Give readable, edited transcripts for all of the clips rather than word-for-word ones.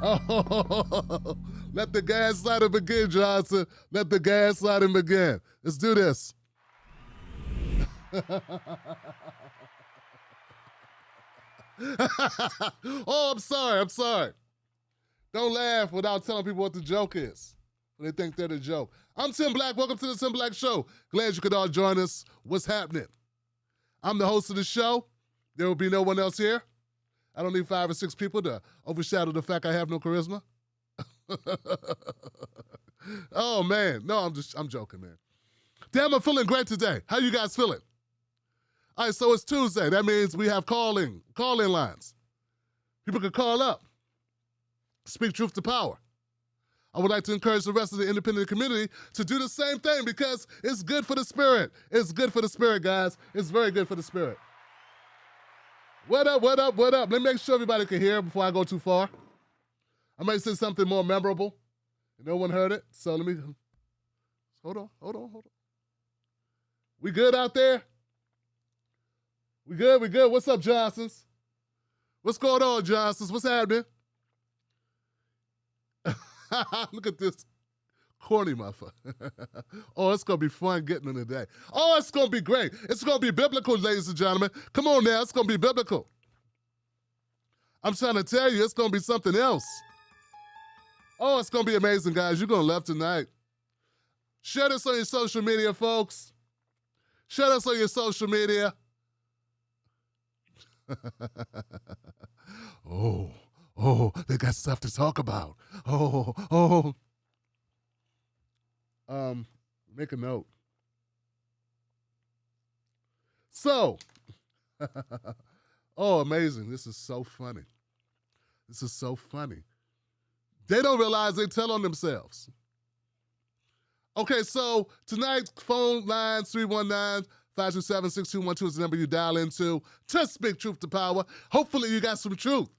Oh, let the gaslighting begin, Johnson. Let the gaslighting begin. Let's do this. Oh, I'm sorry. Don't laugh without telling people what the joke is. They think they're the joke. I'm Tim Black. Welcome to the Tim Black Show. Glad you could all join us. What's happening? I'm the host of the show. There will be no one else here. I don't need 5 or 6 people to overshadow the fact I have no charisma. Oh, man. No, I'm joking, man. Damn, I'm feeling great today. How you guys feeling? All right, so it's Tuesday. That means we have call-in lines. People can call up. Speak truth to power. I would like to encourage the rest of the independent community to do the same thing because it's good for the spirit. It's good for the spirit, guys. It's very good for the spirit. What up? Let me make sure everybody can hear before I go too far. I might say something more memorable. No one heard it, so let me... Hold on. We good out there? We good. What's up, Johnsons? What's going on, Johnsons? What's happening? Look at this corny motherfucker. Oh, it's going to be fun getting in today. Oh, it's going to be great. It's going to be biblical, ladies and gentlemen. Come on now, it's going to be biblical. I'm trying to tell you, it's going to be something else. Oh, it's going to be amazing, guys. You're going to love tonight. Share this on your social media, folks. Share this on your social media. Oh, they got stuff to talk about. Oh. Make a note. So, oh, amazing. This is so funny. They don't realize they tell on themselves. Okay, so tonight, phone line 319-527-6212 is the number you dial into to speak truth to power. Hopefully you got some truth.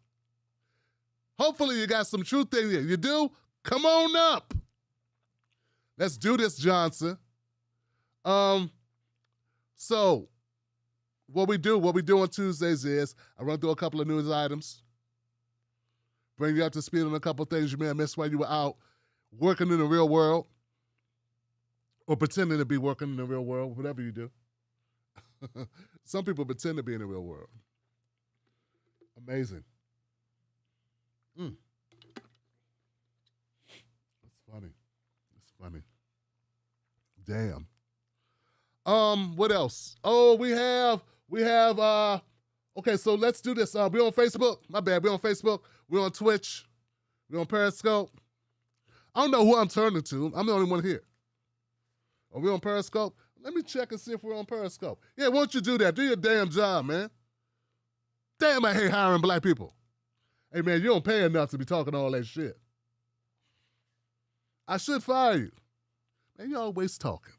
Hopefully you got some truth in you. You do? Come on up. Let's do this, Johnson. So what we do on Tuesdays is I run through a couple of news items, bring you up to speed on a couple of things you may have missed while you were out working in the real world or pretending to be working in the real world, whatever you do. Some people pretend to be in the real world. Amazing. It's funny. Damn. What else? Oh, we have, okay, so let's do this. We're on Facebook. My bad, we're on Facebook. We're on Twitch. We're on Periscope. I don't know who I'm turning to. I'm the only one here. Are we on Periscope? Let me check and see if we're on Periscope. Yeah, why don't you do that? Do your damn job, man. Damn, I hate hiring black people. Hey, man, you don't pay enough to be talking all that shit. I should fire you. Man, you're always talking.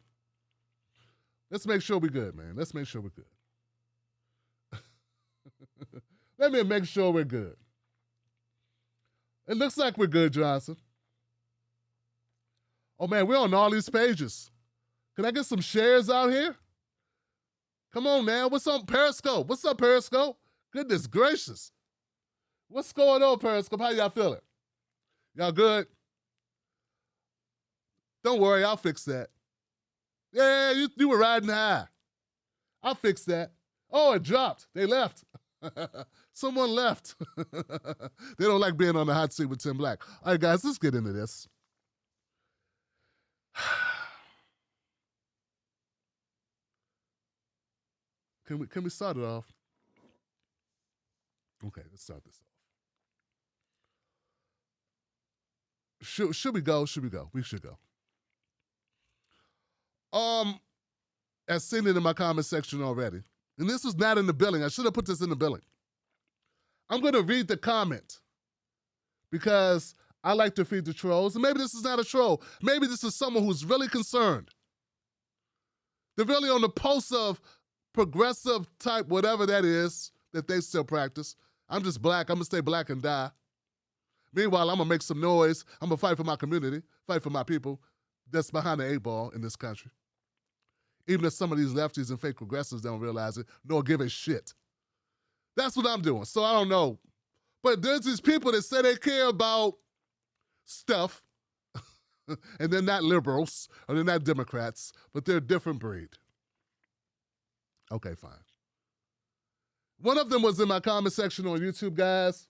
Let's make sure we're good, man. Let's make sure we're good. Let me make sure we're good. It looks like we're good, Johnson. Oh, man, we're on all these pages. Can I get some shares out here? Come on now. What's on Periscope? What's up, Periscope? Goodness gracious. What's going on, Periscope? How y'all feeling? Y'all good? Don't worry, I'll fix that. Yeah, you were riding high. I'll fix that. Oh, it dropped. They left. Someone left. They don't like being on the hot seat with Tim Black. All right, guys, let's get into this. Can we start it off? Okay, let's start this off. Should we go? We should go. As seen it in my comment section already, and this was not in the billing. I should have put this in the billing. I'm going to read the comment because I like to feed the trolls. And maybe this is not a troll. Maybe this is someone who's really concerned. They're really on the pulse of progressive type, whatever that is, that they still practice. I'm just black. I'm going to stay black and die. Meanwhile, I'm going to make some noise. I'm going to fight for my community, fight for my people that's behind the 8-ball in this country. Even if some of these lefties and fake progressives don't realize it, nor give a shit. That's what I'm doing. So I don't know. But there's these people that say they care about stuff, and they're not liberals, or they're not Democrats, but they're a different breed. Okay, fine. One of them was in my comment section on YouTube, guys,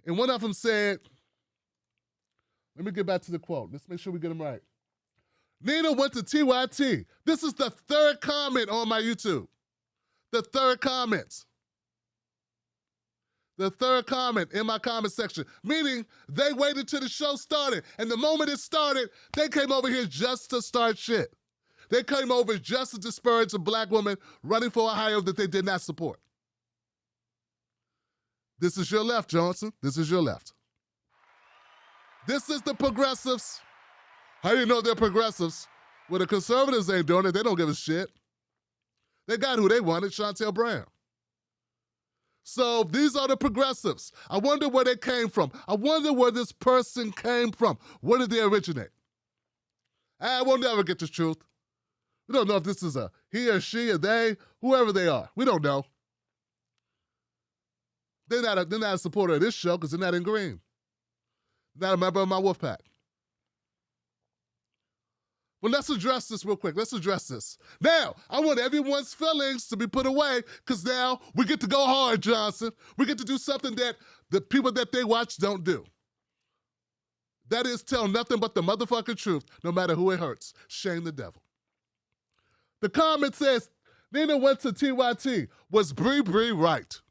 and one of them said, let me get back to the quote. Let's make sure we get them right. Nina went to TYT. This is the third comment on my YouTube. The third comment. The third comment in my comment section, meaning they waited till the show started, and the moment it started, they came over here just to start shit. They came over just to disparage a black woman running for Ohio that they did not support. This is your left, Johnson. This is your left. This is the progressives. How do you know they're progressives? Well, the conservatives ain't doing it. They don't give a shit. They got who they wanted, Chantel Brown. So these are the progressives. I wonder where they came from. I wonder where this person came from. Where did they originate? I will never get the truth. We don't know if this is a he or she or they, whoever they are. We don't know. They're not a supporter of this show because they're not in green. Not a member of my wolf pack. Well, let's address this real quick. Let's address this. Now, I want everyone's feelings to be put away because now we get to go hard, Johnson. We get to do something that the people that they watch don't do. That is tell nothing but the motherfucking truth, no matter who it hurts. Shame the devil. The comment says, Nina went to TYT. Was Bree right?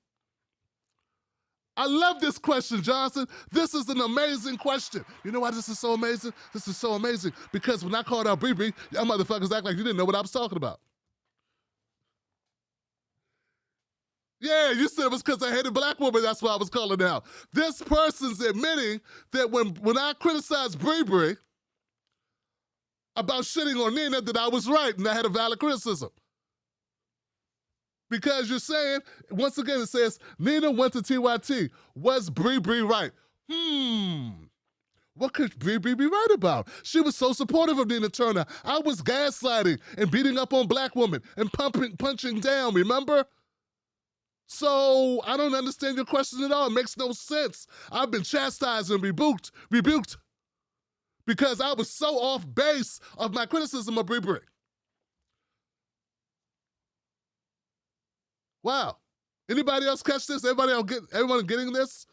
I love this question, Johnson. This is an amazing question. You know why this is so amazing? This is so amazing because when I called out Bree, y'all motherfuckers act like you didn't know what I was talking about. Yeah, you said it was because I hated black women, that's why I was calling out. This person's admitting that when I criticized Bree about shitting on Nina, that I was right and I had a valid criticism. Because you're saying, once again, it says, Nina went to TYT. Was Bree right? What could Bree be right about? She was so supportive of Nina Turner. I was gaslighting and beating up on black women and punching down, remember? So I don't understand your question at all. It makes no sense. I've been chastised and rebuked because I was so off base of my criticism of Bree. Wow. Anybody else catch this? Everyone getting this?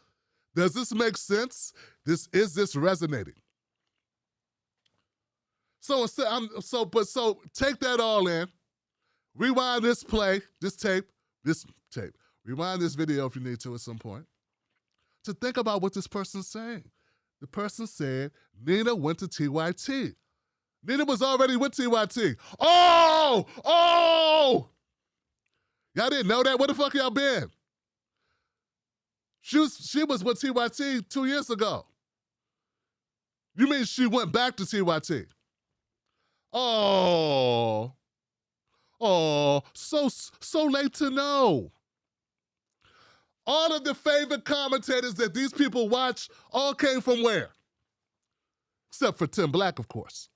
Does this make sense? Is this resonating? So take that all in. Rewind this tape. Rewind this video if you need to at some point. To think about what this person's saying. The person said Nina went to TYT. Nina was already with TYT. Oh! Y'all didn't know that? Where the fuck y'all been? She was with TYT 2 years ago. You mean she went back to TYT? Oh, so late to know. All of the favorite commentators that these people watch all came from where? Except for Tim Black, of course.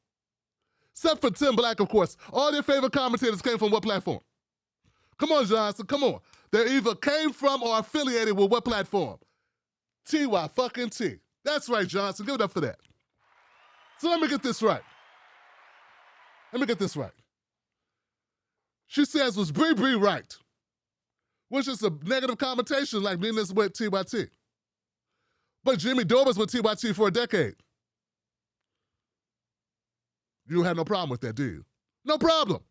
All their favorite commentators came from what platform? Come on, Johnson, come on. They either came from or affiliated with what platform? TY-fucking-T. That's right, Johnson. Give it up for that. So let me get this right. She says, was Bree right? Which is a negative connotation like Nina's with TYT. But Jimmy Dore was with TYT for a decade. You don't have no problem with that, do you? No problem.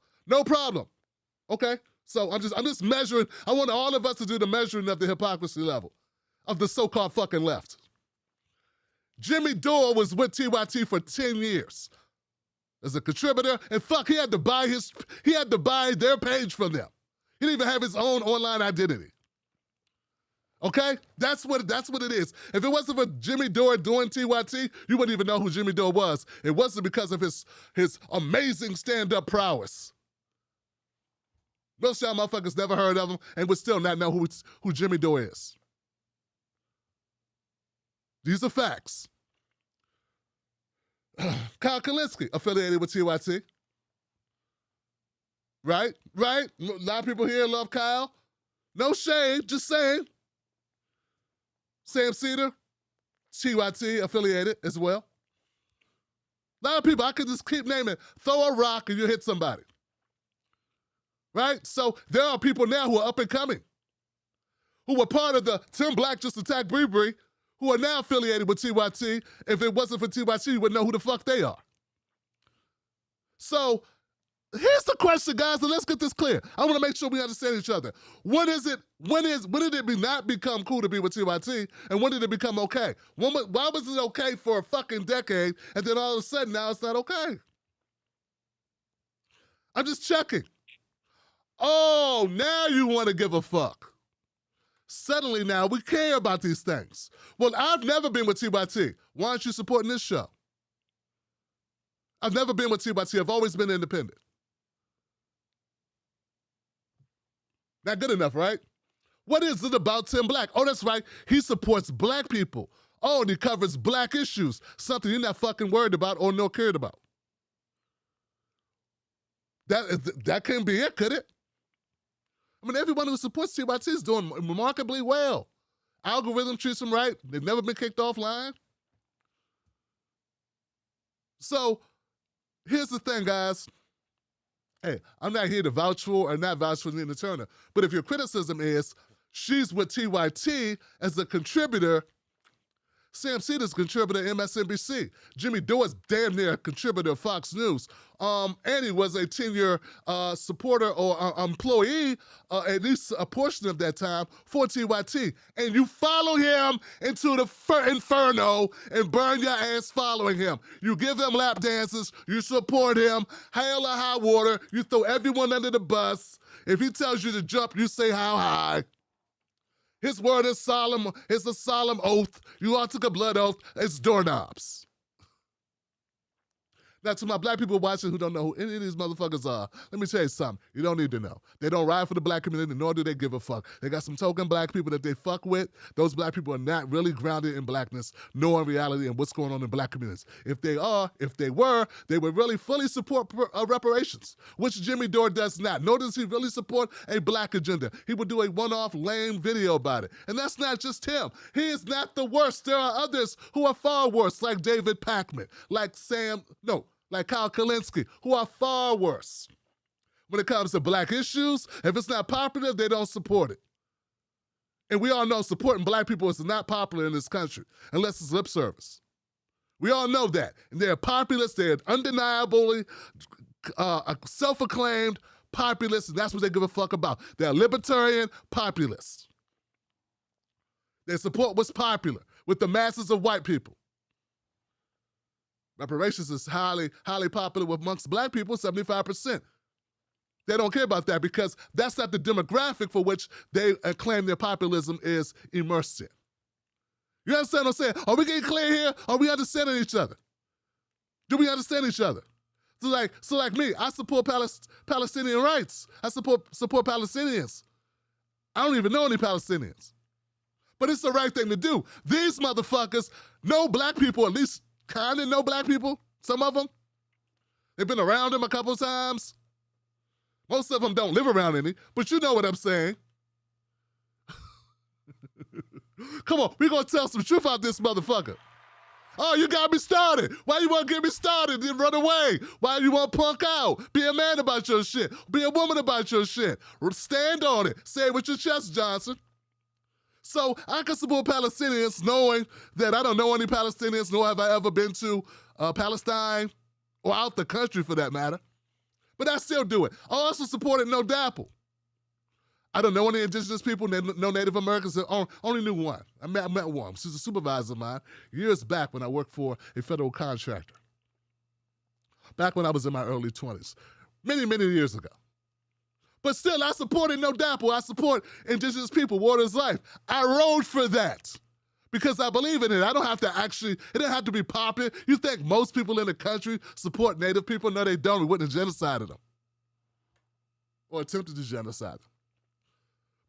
Okay? So I'm just measuring. I want all of us to do the measuring of the hypocrisy level of the so-called fucking left. Jimmy Dore was with TYT for 10 years as a contributor, and he had to buy their page from them. He didn't even have his own online identity. Okay? That's what it is. If it wasn't for Jimmy Dore doing TYT, you wouldn't even know who Jimmy Dore was. It wasn't because of his amazing stand-up prowess. Most of y'all motherfuckers never heard of him and would still not know who Jimmy Dore is. These are facts. Kyle Kalinske, affiliated with TYT. Right? A lot of people here love Kyle. No shade, just saying. Sam Cedar, TYT affiliated as well. A lot of people, I could just keep naming, throw a rock and you hit somebody. Right? So there are people now who are up and coming, who were part of the Tim Black just attacked Bree, who are now affiliated with TYT. If it wasn't for TYT, you wouldn't know who the fuck they are. So here's the question, guys, and let's get this clear. I want to make sure we understand each other. When did it not become cool to be with TYT, and when did it become okay? Why was it okay for a fucking decade, and then all of a sudden now it's not okay? I'm just checking. Oh, now you want to give a fuck. Suddenly now we care about these things. Well, I've never been with TYT. Why aren't you supporting this show? I've never been with TYT. I've always been independent. Not good enough, right? What is it about Tim Black? Oh, that's right. He supports black people. Oh, and he covers black issues, something you're not fucking worried about or nor cared about. That can't be it, could it? I mean, everyone who supports TYT is doing remarkably well. Algorithm treats them right. They've never been kicked offline. So here's the thing, guys. Hey, I'm not here to vouch for or not vouch for Nina Turner, but if your criticism is she's with TYT as a contributor, Sam Cedar's contributor at MSNBC. Jimmy Dore's damn near a contributor of Fox News. And he was a 10-year supporter or employee, at least a portion of that time, for TYT. And you follow him into the inferno and burn your ass following him. You give him lap dances, you support him, hail or high water, you throw everyone under the bus. If he tells you to jump, you say how high. His word is solemn. It's a solemn oath. You all took a blood oath. It's doorknobs. Now, to my black people watching who don't know who any of these motherfuckers are, let me tell you something. You don't need to know. They don't ride for the black community, nor do they give a fuck. They got some token black people that they fuck with. Those black people are not really grounded in blackness, nor in reality and what's going on in black communities. If they were, they would really fully support reparations, which Jimmy Dore does not. Nor does he really support a black agenda. He would do a one-off lame video about it. And that's not just him. He is not the worst. There are others who are far worse, like David Pakman, like Kyle Kalinske, who are far worse. When it comes to black issues, if it's not popular, they don't support it. And we all know supporting black people is not popular in this country, unless it's lip service. We all know that. And they're populists, they're undeniably self-acclaimed populists, and that's what they give a fuck about. They're libertarian populists. They support what's popular with the masses of white people. Reparations is highly, highly popular amongst black people, 75%. They don't care about that because that's not the demographic for which they claim their populism is immersed in. You understand what I'm saying? Are we getting clear here? Are we understanding each other? Do we understand each other? So like me, I support Palestinian rights. I support Palestinians. I don't even know any Palestinians. But it's the right thing to do. These motherfuckers know black people, at least kind of know black people, some of them. They've been around them a couple of times. Most of them don't live around any, but you know what I'm saying. Come on, we're going to tell some truth out this motherfucker. Oh, you got me started. Why you want to get me started and run away? Why you want to punk out? Be a man about your shit. Be a woman about your shit. Stand on it. Say it with your chest, Johnson. So I can support Palestinians knowing that I don't know any Palestinians, nor have I ever been to Palestine or out the country for that matter. But I still do it. I also supported No Dapple. I don't know any indigenous people, no Native Americans. I only knew one. I met one. She's a supervisor of mine years back when I worked for a federal contractor. Back when I was in my early 20s. Many, many years ago. But still, I supported No Dapple. I support indigenous people, water is life. I rode for that because I believe in it. I don't have to it didn't have to be popular. You think most people in the country support Native people? No, they don't. We wouldn't have genocided them or attempted to genocide them.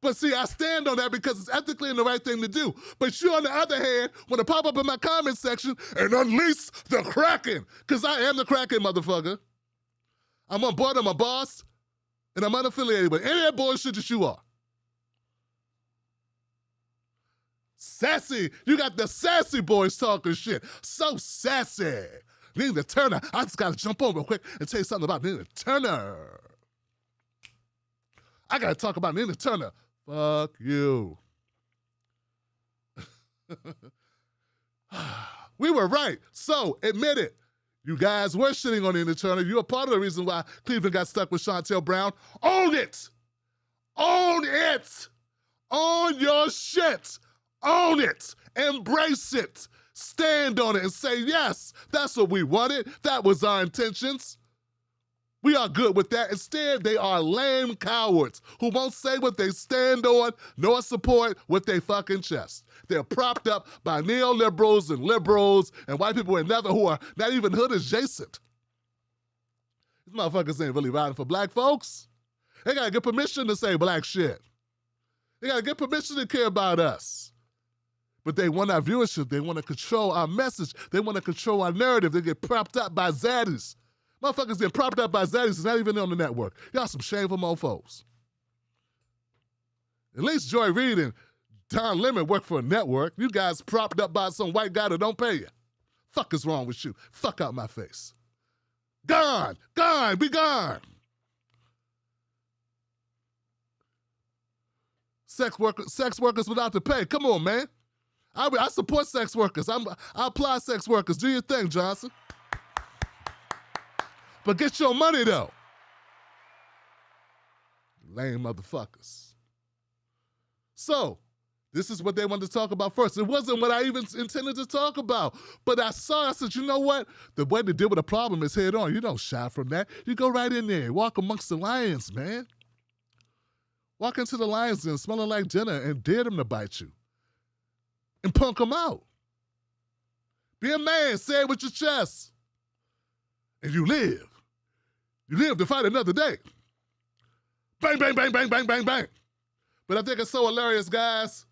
But see, I stand on that because it's ethically and the right thing to do. But you, on the other hand, want to pop up in my comment section and unleash the Kraken, because I am the Kraken, motherfucker. I'm on board, I'm a boss, and I'm unaffiliated with any of that bullshit that you are. Sassy. You got the sassy boys talking shit. So sassy. Nina Turner. I just got to jump on real quick and tell you something about Nina Turner. I got to talk about Nina Turner. Fuck you. We were right. So, admit it. You guys were shitting on Nina Turner. You're a part of the reason why Cleveland got stuck with Chantel Brown. Own it. Own it. Own your shit. Own it. Embrace it. Stand on it and say, yes, that's what we wanted. That was our intentions. We are good with that. Instead, they are lame cowards who won't say what they stand on nor support with their fucking chest. They're propped up by neoliberals and liberals and white people who are not even hood adjacent. These motherfuckers ain't really riding for black folks. They gotta get permission to say black shit. They gotta get permission to care about us. But they want our viewership. They want to control our message. They want to control our narrative. They get propped up by zaddies. Motherfuckers get propped up by zaddies. It's not even on the network. Y'all some shameful mofos. At least Joy Reid and Don Lemon work for a network. You guys propped up by some white guy that don't pay you. Fuck is wrong with you? Fuck out my face. Gone. Gone. Be gone. Sex workers without the pay. Come on, man. I support sex workers. I apply sex workers. Do your thing, Johnson. But get your money, though. Lame motherfuckers. So, this is what they wanted to talk about first. It wasn't what I even intended to talk about. But I said, you know what? The way to deal with a problem is head on. You don't shy from that. You go right in there. Walk amongst the lions, man. Walk into the lions den smelling like dinner and dare them to bite you. And punk them out. Be a man. Say it with your chest. And you live. You live to fight another day. Bang, bang, bang, bang, bang, bang, bang. But I think it's so hilarious, guys,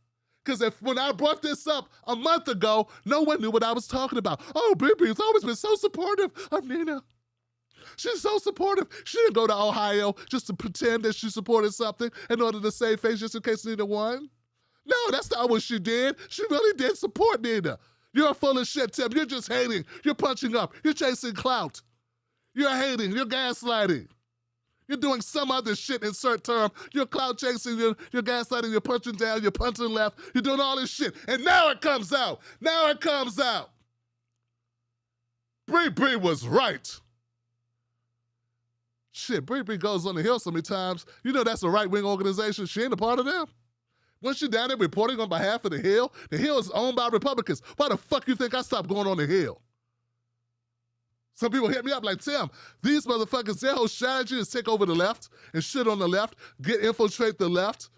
because when I brought this up a month ago, no one knew what I was talking about. Oh, Bibi's always been so supportive of Nina. She's so supportive. She didn't go to Ohio just to pretend that she supported something in order to save face just in case Nina won. No, that's not what she did. She really did support Nina. You're full of shit, Tim. You're just hating. You're punching up. You're chasing clout. You're hating. You're gaslighting. You're doing some other shit, insert term. You're clout chasing. You're gaslighting. You're punching down. You're punching left. You're doing all this shit. And now it comes out. Now it comes out. Bree was right. Shit, Bree goes on the Hill so many times. You know that's a right-wing organization. She ain't a part of them. When she down there reporting on behalf of the Hill is owned by Republicans. Why the fuck you think I stopped going on the Hill? Some people hit me up like, Tim, these motherfuckers, their whole strategy is take over the left and shit on the left, infiltrate the left,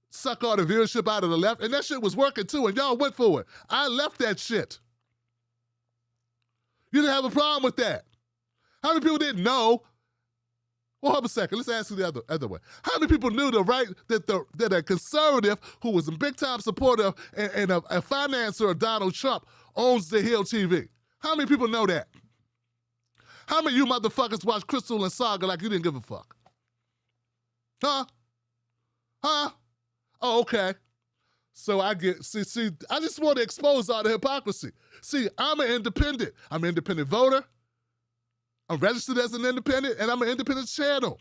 suck all the viewership out of the left, and that shit was working too, and y'all went for it. I left that shit. You didn't have a problem with that. How many people didn't know? Well, hold up a second. Let's ask you the other way. How many people knew that a conservative who was a big-time supporter and a financer of Donald Trump owns the Hill TV? How many people know that? How many of you motherfuckers watch Crystal and Saga like you didn't give a fuck? Huh? Huh? Oh, okay. So I just want to expose all the hypocrisy. See, I'm an independent. I'm an independent voter. I'm registered as an independent, and I'm an independent channel.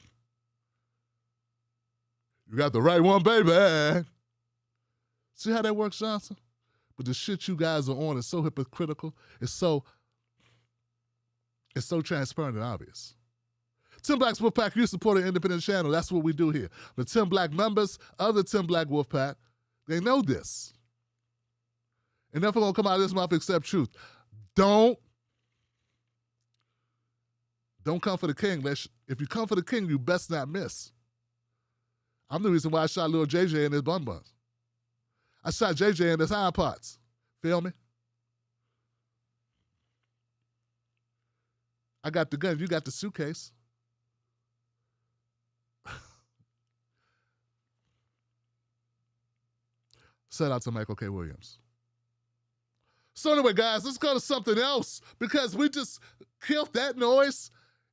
You got the right one, baby. See how that works, Johnson? But the shit you guys are on is so hypocritical. It's so transparent and obvious. Tim Black's Wolfpack, you support an independent channel. That's what we do here. The Tim Black members of the Tim Black Wolfpack, they know this. And nothing gonna come out of this mouth except truth. Don't come for the king. If you come for the king, you best not miss. I'm the reason why I shot little JJ in his bun buns. I shot JJ in his hind parts. Feel me? I got the gun. You got the suitcase. Shout out to Michael K. Williams. So anyway, guys, let's go to something else because we just killed that noise.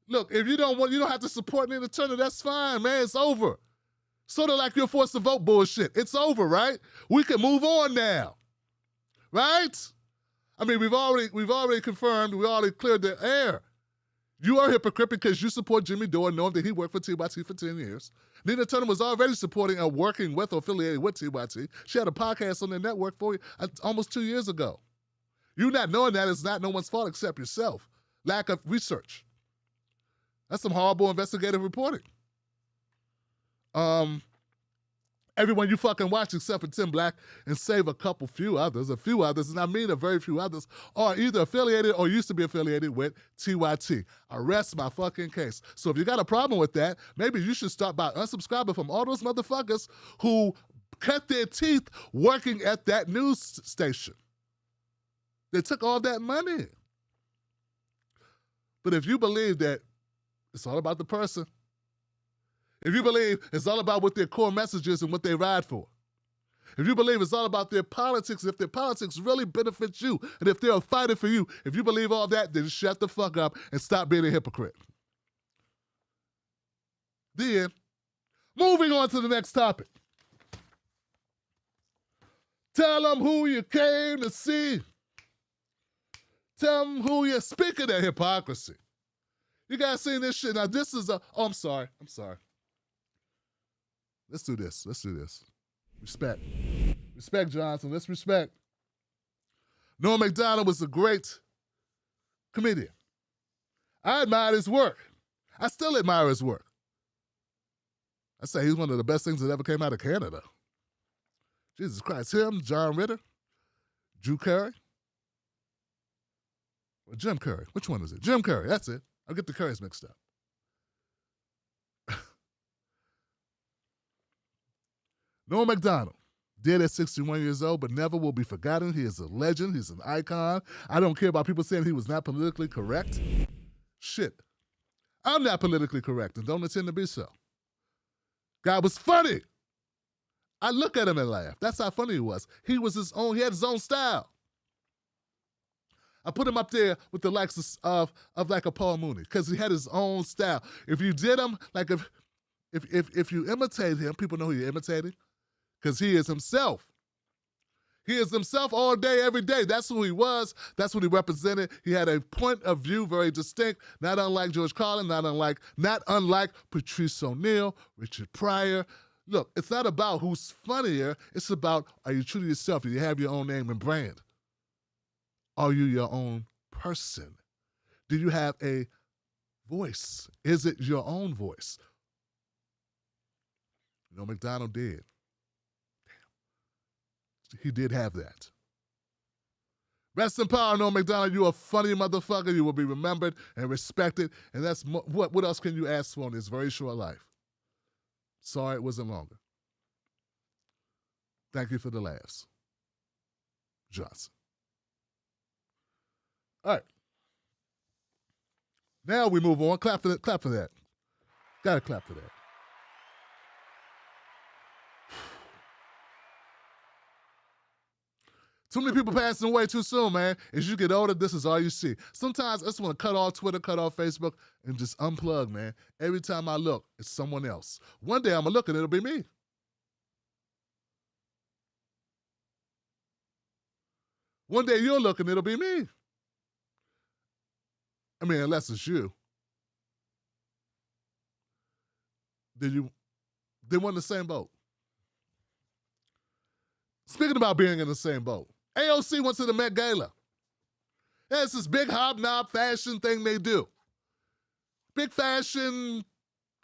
Look, if you don't have to support Nina Turner, that's fine, man. It's over. Sort of like your forced to vote bullshit. It's over, right? We can move on now, right? I mean, we've already confirmed, we already cleared the air. You are a hypocrite because you support Jimmy Dore, knowing that he worked for TYT for 10 years. Nina Turner was already supporting and working with or affiliated with TYT. She had a podcast on their network for you almost 2 years ago. You not knowing that is not no one's fault except yourself. Lack of research. That's some horrible investigative reporting. Everyone you fucking watch except for Tim Black and save a few others, and I mean a very few others, are either affiliated or used to be affiliated with TYT. I rest my fucking case. So if you got a problem with that, maybe you should start by unsubscribing from all those motherfuckers who cut their teeth working at that news station. They took all that money. But if you believe that it's all about the person, if you believe it's all about what their core message is and what they ride for, if you believe it's all about their politics, if their politics really benefits you, and if they're fighting for you, if you believe all that, then shut the fuck up and stop being a hypocrite. The end. Moving on to the next topic. Tell them who you came to see. Tell them who you're. Speaking of hypocrisy, you guys seen this shit? Now this is I'm sorry. Let's do this. Respect, Johnson. Let's respect. Norma Mcdonald was a great comedian. I admired his work. I still admire his work. I say he's one of the best things that ever came out of Canada. Jesus Christ. Him, John Ritter, Drew Carey, or Jim Carrey. Which one is it? Jim Carrey. That's it. I'll get the Currys mixed up. Norma Mcdonald, dead at 61 years old, but never will be forgotten. He is a legend. He's an icon. I don't care about people saying he was not politically correct. Shit. I'm not politically correct and don't intend to be so. Guy was funny. I look at him and laugh. That's how funny he was. He had his own style. I put him up there with the likes of like a Paul Mooney because he had his own style. If you did him, like if you imitate him, people know who you're imitating. Because he is himself. He is himself all day, every day. That's who he was. That's what he represented. He had a point of view, very distinct, not unlike George Carlin, not unlike Patrice O'Neal, Richard Pryor. Look, it's not about who's funnier. It's about, are you true to yourself? Do you have your own name and brand? Are you your own person? Do you have a voice? Is it your own voice? Macdonald did. He did have that. Rest in power, Norma Mcdonald. You a funny motherfucker. You will be remembered and respected. And that's what else can you ask for in this very short life? Sorry it wasn't longer. Thank you for the laughs. Johnson. All right. Now we move on. Clap for that. Gotta clap for that. Too many people passing away too soon, man. As you get older, this is all you see. Sometimes I just want to cut off Twitter, cut off Facebook, and just unplug, man. Every time I look, it's someone else. One day I'm going to look and it'll be me. One day you'll look and it'll be me. I mean, unless it's you. They were in the same boat. Speaking about being in the same boat, AOC went to the Met Gala. It's this big hobnob fashion thing they do. Big fashion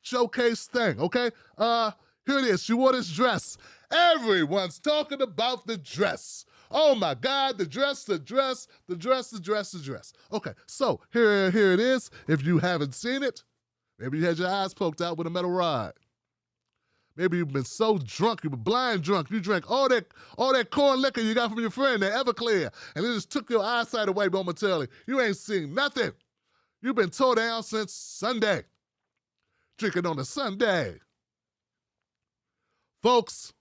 showcase thing, okay? Here it is. She wore this dress. Everyone's talking about the dress. Oh my God, the dress. Okay, so here it is. If you haven't seen it, maybe you had your eyes poked out with a metal rod. Maybe you've been so drunk, you were blind drunk. You drank all that corn liquor you got from your friend, that Everclear, and it just took your eyesight away momentarily. You ain't seen nothing. You've been tore down since Sunday. Drinking on a Sunday. Folks,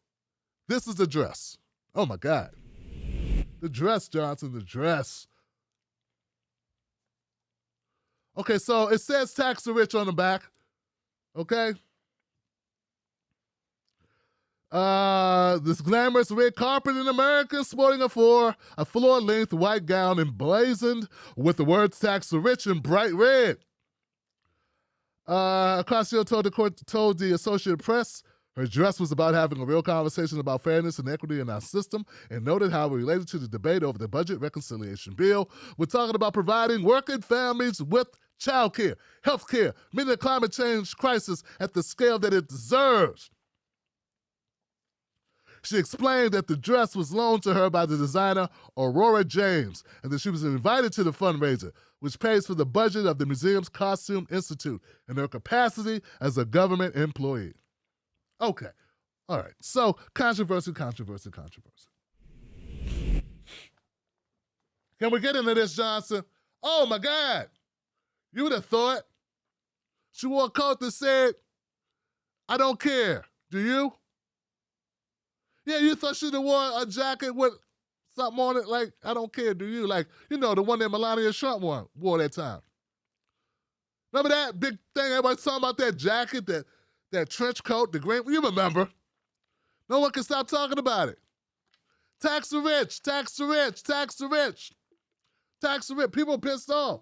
this is the dress. Oh my God. The dress, Johnson, the dress. Okay, so it says tax the rich on the back. Okay? This glamorous red carpet in America, sporting a floor-length white gown emblazoned with the words "tax the rich" in bright red. Ocasio told the Associated Press her dress was about having a real conversation about fairness and equity in our system, and noted how it related to the debate over the budget reconciliation bill. We're talking about providing working families with child care, health care, meeting the climate change crisis at the scale that it deserves. She explained that the dress was loaned to her by the designer Aurora James, and that she was invited to the fundraiser, which pays for the budget of the museum's Costume Institute in her capacity as a government employee. Okay, all right, so controversy. Can we get into this, Johnson? Oh my God, you would have thought she wore a coat that said, "I don't care." Do you? Yeah, you thought she'd have worn a jacket with something on it like, "I don't care." Do you? Like, you know, the one that Melania Trump wore that time. Remember that big thing everybody's talking about, that jacket, that trench coat, the green? You remember. No one can stop talking about it. Tax the rich, tax the rich, tax the rich. Tax the rich. People are pissed off.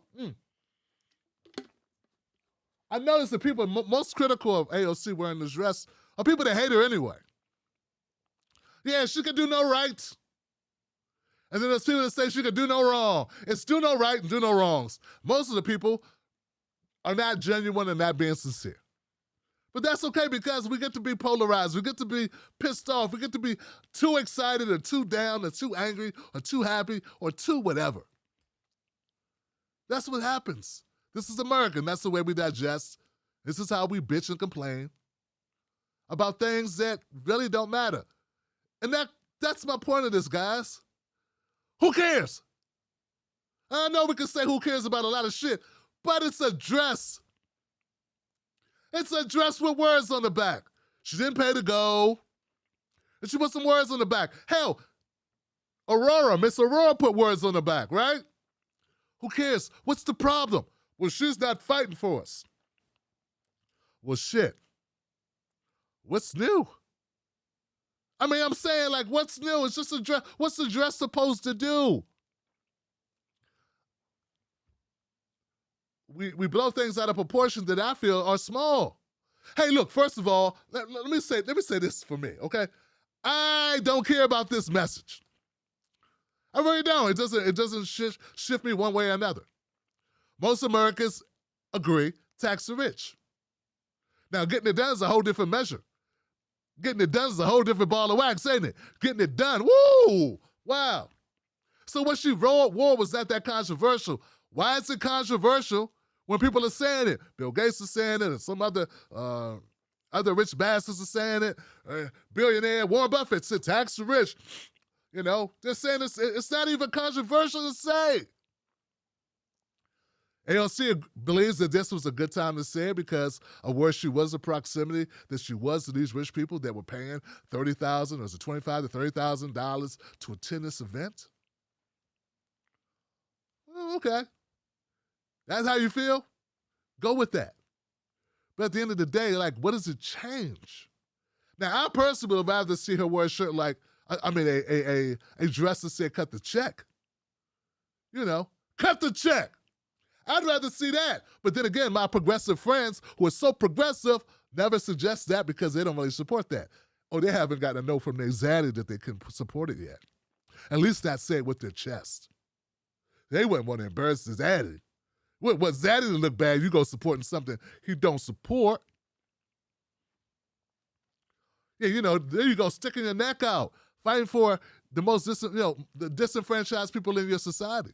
I noticed the people most critical of AOC wearing this dress are people that hate her anyway. Yeah, she can do no right. And then there's people that say she can do no wrong. It's do no right and do no wrongs. Most of the people are not genuine and not being sincere. But that's okay, because we get to be polarized. We get to be pissed off. We get to be too excited or too down or too angry or too happy or too whatever. That's what happens. This is America, and that's the way we digest. This is how we bitch and complain about things that really don't matter. And that's my point of this, guys. Who cares? I know we can say who cares about a lot of shit, but it's a dress. It's a dress with words on the back. She didn't pay to go, and she put some words on the back. Hell, Miss Aurora put words on the back, right? Who cares? What's the problem? Well, she's not fighting for us. Well, shit. What's new? I mean, I'm saying, like, what's new? It's just a dress. What's the dress supposed to do? We blow things out of proportion that I feel are small. Hey, look, first of all, let me say this for me, okay? I don't care about this message. I really don't. It doesn't shift me one way or another. Most Americans agree, tax the rich. Now, getting it done is a whole different measure. Getting it done is a whole different ball of wax, ain't it? Getting it done, woo, wow. So what she wore was not that controversial. Why is it controversial when people are saying it? Bill Gates is saying it, and some other rich bastards are saying it. Billionaire Warren Buffett said, "Tax the rich." You know, they're saying it's not even controversial to say. AOC believes that this was a good time to say it because of where she was, the proximity that she was to these rich people that were paying $30,000 or was it $25,000 to $30,000 to attend this event. Oh, okay. That's how you feel? Go with that. But at the end of the day, like, what does it change? Now, I personally would rather see her wear a shirt like, a dress that said "cut the check." You know, cut the check. I'd rather see that. But then again, my progressive friends who are so progressive never suggest that because they don't really support that. Or they haven't gotten a note from their zaddy that they can support it yet. At least not say it with their chest. They wouldn't want to embarrass his zaddy. What zaddy to look bad, you go supporting something he don't support. Yeah, you know, there you go, sticking your neck out, fighting for the most the disenfranchised people in your society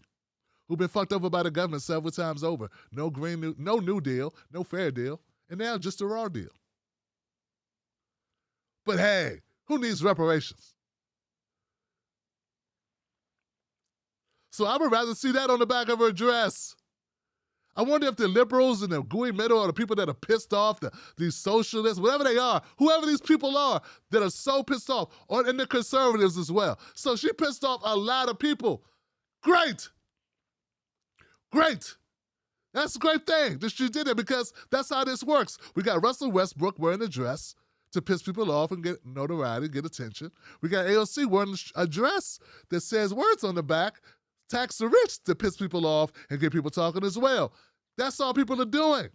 who've been fucked over by the government several times over. No New Deal, no fair deal, and now just a raw deal. But hey, who needs reparations? So I would rather see that on the back of her dress. I wonder if the liberals and the gooey middle or the people that are pissed off, these socialists, whatever they are, whoever these people are that are so pissed off, and the conservatives as well. So she pissed off a lot of people. Great. Great. That's a great thing that she did it because that's how this works. We got Russell Westbrook wearing a dress to piss people off and get notoriety, get attention. We got AOC wearing a dress that says words on the back, tax the rich, to piss people off and get people talking as well. That's all people are doing.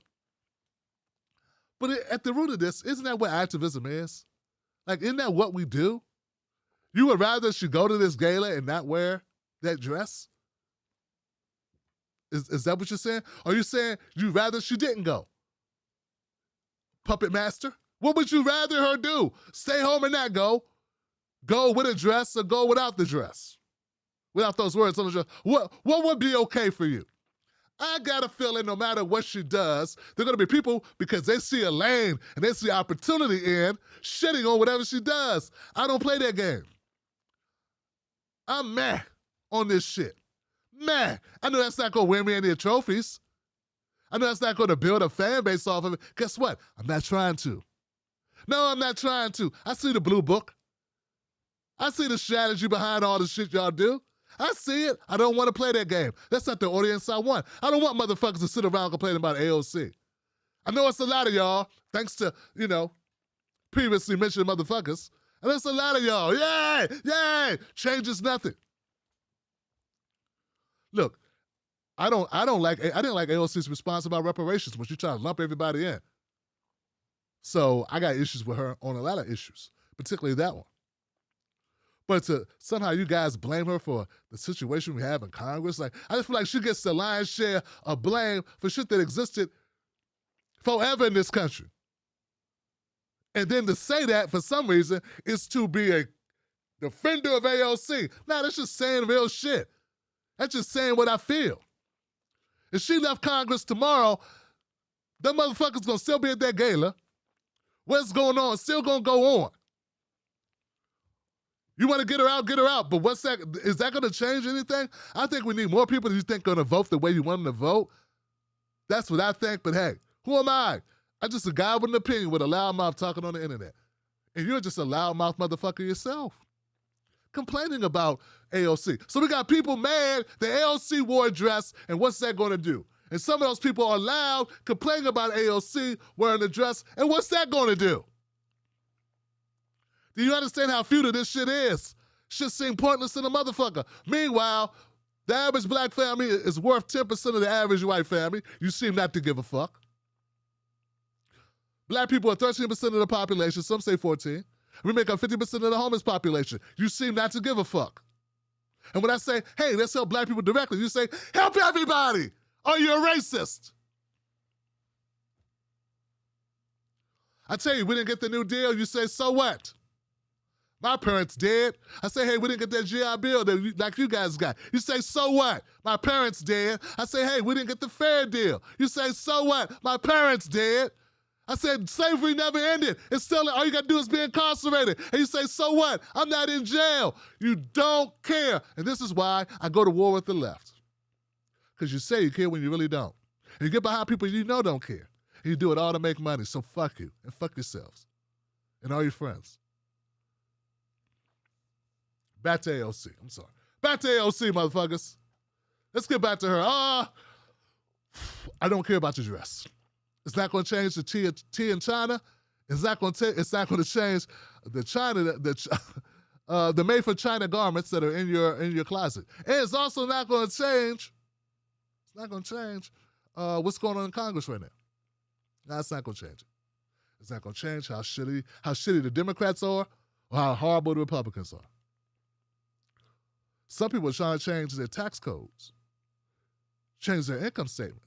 But at the root of this, isn't that what activism is? Like, isn't that what we do? You would rather she go to this gala and not wear that dress? Is that what you're saying? Or are you saying you'd rather she didn't go? Puppet master? What would you rather her do? Stay home and not go? Go with a dress or go without the dress? Without those words on the dress. What would be okay for you? I got a feeling no matter what she does, there are going to be people, because they see a lane and they see opportunity in, shitting on whatever she does. I don't play that game. I'm mad on this shit. Mad. I know that's not going to win me any trophies. I know that's not going to build a fan base off of it. Guess what? I'm not trying to. No, I'm not trying to. I see the blue book. I see the strategy behind all the shit y'all do. I see it. I don't want to play that game. That's not the audience I want. I don't want motherfuckers to sit around complaining about AOC. I know it's a lot of y'all, thanks to, previously mentioned motherfuckers. And it's a lot of y'all. Yay! Yay! Change is nothing. Look, I didn't like AOC's response about reparations, but you try to lump everybody in. So I got issues with her on a lot of issues, particularly that one. But to somehow you guys blame her for the situation we have in Congress, like, I just feel like she gets the lion's share of blame for shit that existed forever in this country. And then to say that for some reason is to be a defender of AOC. Nah, that's just saying real shit. That's just saying what I feel. If she left Congress tomorrow, them motherfuckers gonna still be at that gala. What's going on? Still gonna go on. You want to get her out, but what's that? Is that going to change anything? I think we need more people that you think are going to vote the way you want them to vote. That's what I think, but hey, who am I? I'm just a guy with an opinion with a loud mouth talking on the internet. And you're just a loud mouth motherfucker yourself, complaining about AOC. So we got people mad that AOC wore a dress, and what's that going to do? And some of those people are loud, complaining about AOC wearing a dress, and what's that going to do? Do you understand how futile this shit is? Shit seems pointless to the motherfucker. Meanwhile, the average black family is worth 10% of the average white family. You seem not to give a fuck. Black people are 13% of the population, some say 14. We make up 50% of the homeless population. You seem not to give a fuck. And when I say, hey, let's help black people directly, you say, help everybody. Are you a racist? I tell you, we didn't get the New Deal. You say, so what? My parents did. I say, hey, we didn't get that GI Bill like you guys got. You say, so what? My parents did. I say, hey, we didn't get the fair deal. You say, so what? My parents did. I said, slavery never ended. It's still, all you got to do is be incarcerated. And you say, so what? I'm not in jail. You don't care. And this is why I go to war with the left. Because you say you care when you really don't. And you get behind people you know don't care. And you do it all to make money. So fuck you. And fuck yourselves. And all your friends. Back to AOC. I'm sorry. Back to AOC, motherfuckers. Let's get back to her. I don't care about your dress. It's not going to change the tea in China. It's not going to change the China the made for China garments that are in your closet. And it's also not going to change. It's not going to change what's going on in Congress right now. No, it's not going to change it. It's not going to change how shitty the Democrats are or how horrible the Republicans are. Some people are trying to change their tax codes, change their income statement,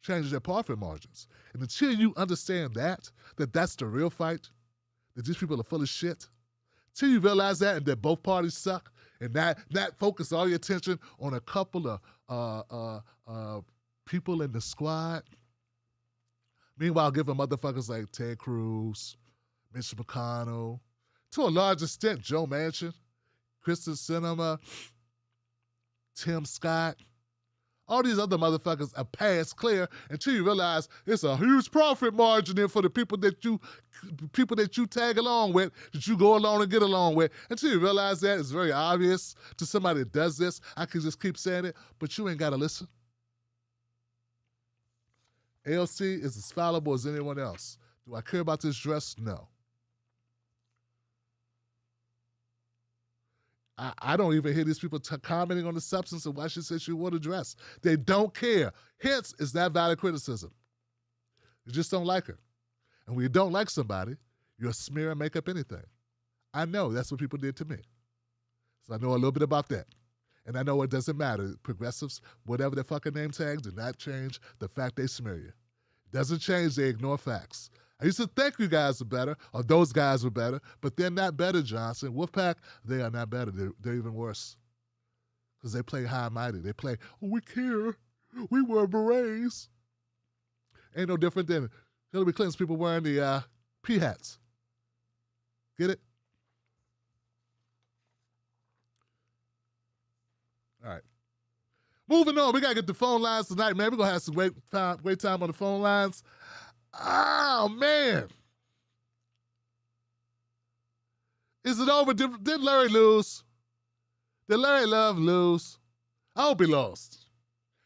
change their profit margins. And until you understand that that's the real fight, that these people are full of shit, until you realize that and that both parties suck, and not focus all your attention on a couple of people in the squad. Meanwhile, giving motherfuckers like Ted Cruz, Mitch McConnell, to a large extent, Joe Manchin, Kristen Sinema, Tim Scott, all these other motherfuckers are past clear until you realize it's a huge profit margin in for the people that you tag along with, that you go along and get along with. Until you realize that, it's very obvious to somebody that does this. I can just keep saying it, but you ain't got to listen. AOC is as fallible as anyone else. Do I care about this dress? No. I don't even hear these people commenting on the substance of why she said she wore the dress. They don't care. Hence, is that valid criticism? You just don't like her. And when you don't like somebody, you'll smear and make up anything. I know that's what people did to me. So I know a little bit about that. And I know it doesn't matter. Progressives, whatever their fucking name tags, do not change the fact they smear you. It doesn't change, they ignore facts. I used to think you guys were better, or those guys were better, but they're not better, Johnson. Wolfpack, they are not better. They're even worse. Because they play high and mighty. They play, oh, we care. We wear berets. Ain't no different than Hillary Clinton's people wearing the pea hats. Get it? All right. Moving on, we got to get the phone lines tonight, man. We're going to have some great time on the phone lines. Oh, man. Is it over? Did Larry lose? Did Larry Love lose? I hope he lost.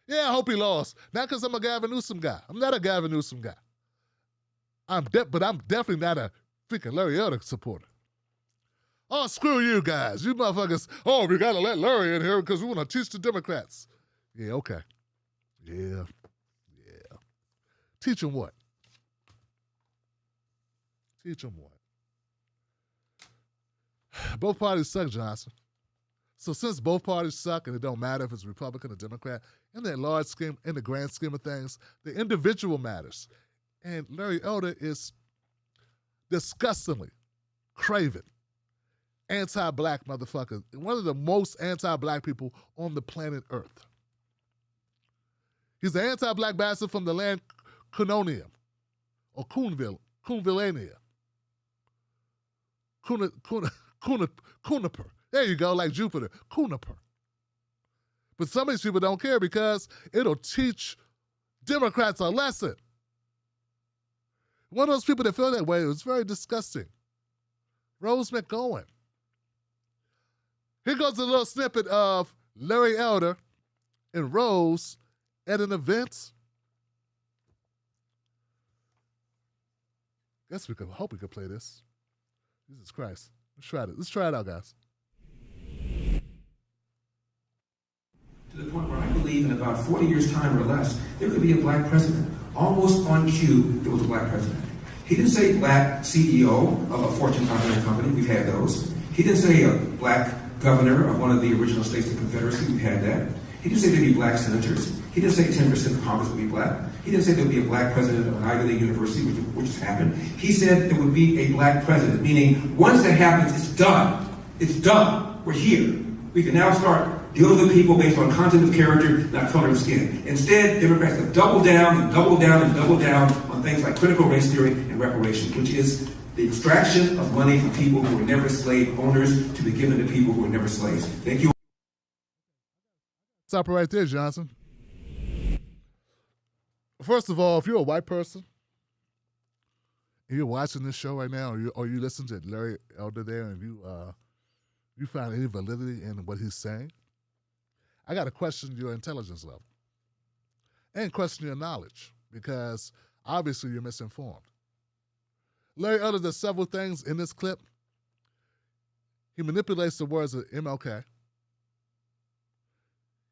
Yeah, I hope he lost. Not because I'm a Gavin Newsom guy. I'm not a Gavin Newsom guy. But I'm definitely not a freaking Larry Elder supporter. Oh, screw you guys. You motherfuckers. Oh, we got to let Larry in here because we want to teach the Democrats. Yeah, okay. Yeah. Teach them what? Teach them what? Both parties suck, Johnson. So since both parties suck and it don't matter if it's Republican or Democrat, in that large scheme, in the grand scheme of things, the individual matters. And Larry Elder is disgustingly craven, anti-black motherfucker, one of the most anti-black people on the planet Earth. He's an anti-black bastard from the land Cunonium, or Coonvillania. Cuniper. There you go, like Jupiter. Cuniper. But some of these people don't care because it'll teach Democrats a lesson. One of those people that feel that way, it was very disgusting. Rose McGowan. Here goes a little snippet of Larry Elder and Rose at an event. Hope we could play this. Jesus Christ. Let's try it. Let's try it out, guys. To the point where I believe in about 40 years' time or less, there could be a black president. Almost on cue, there was a black president. He didn't say black CEO of a Fortune 500 company. We've had those. He didn't say a black governor of one of the original states of the Confederacy. We've had that. He didn't say there'd be black senators. He didn't say 10% of Congress would be black. He didn't say there'd be a black president of an Ivy League university, which has happened. He said there would be a black president, meaning once that happens, it's done. It's done. We're here. We can now start dealing with people based on content of character, not color of skin. Instead, Democrats have doubled down and doubled down and doubled down on things like critical race theory and reparations, which is the extraction of money from people who were never slave owners to be given to people who were never slaves. Thank you. Stop right there, Johnson. First of all, if you're a white person and you're watching this show right now, or you listen to Larry Elder there, and you find any validity in what he's saying, I got to question your intelligence level and question your knowledge, because obviously you're misinformed. Larry Elder does several things in this clip. He manipulates the words of MLK.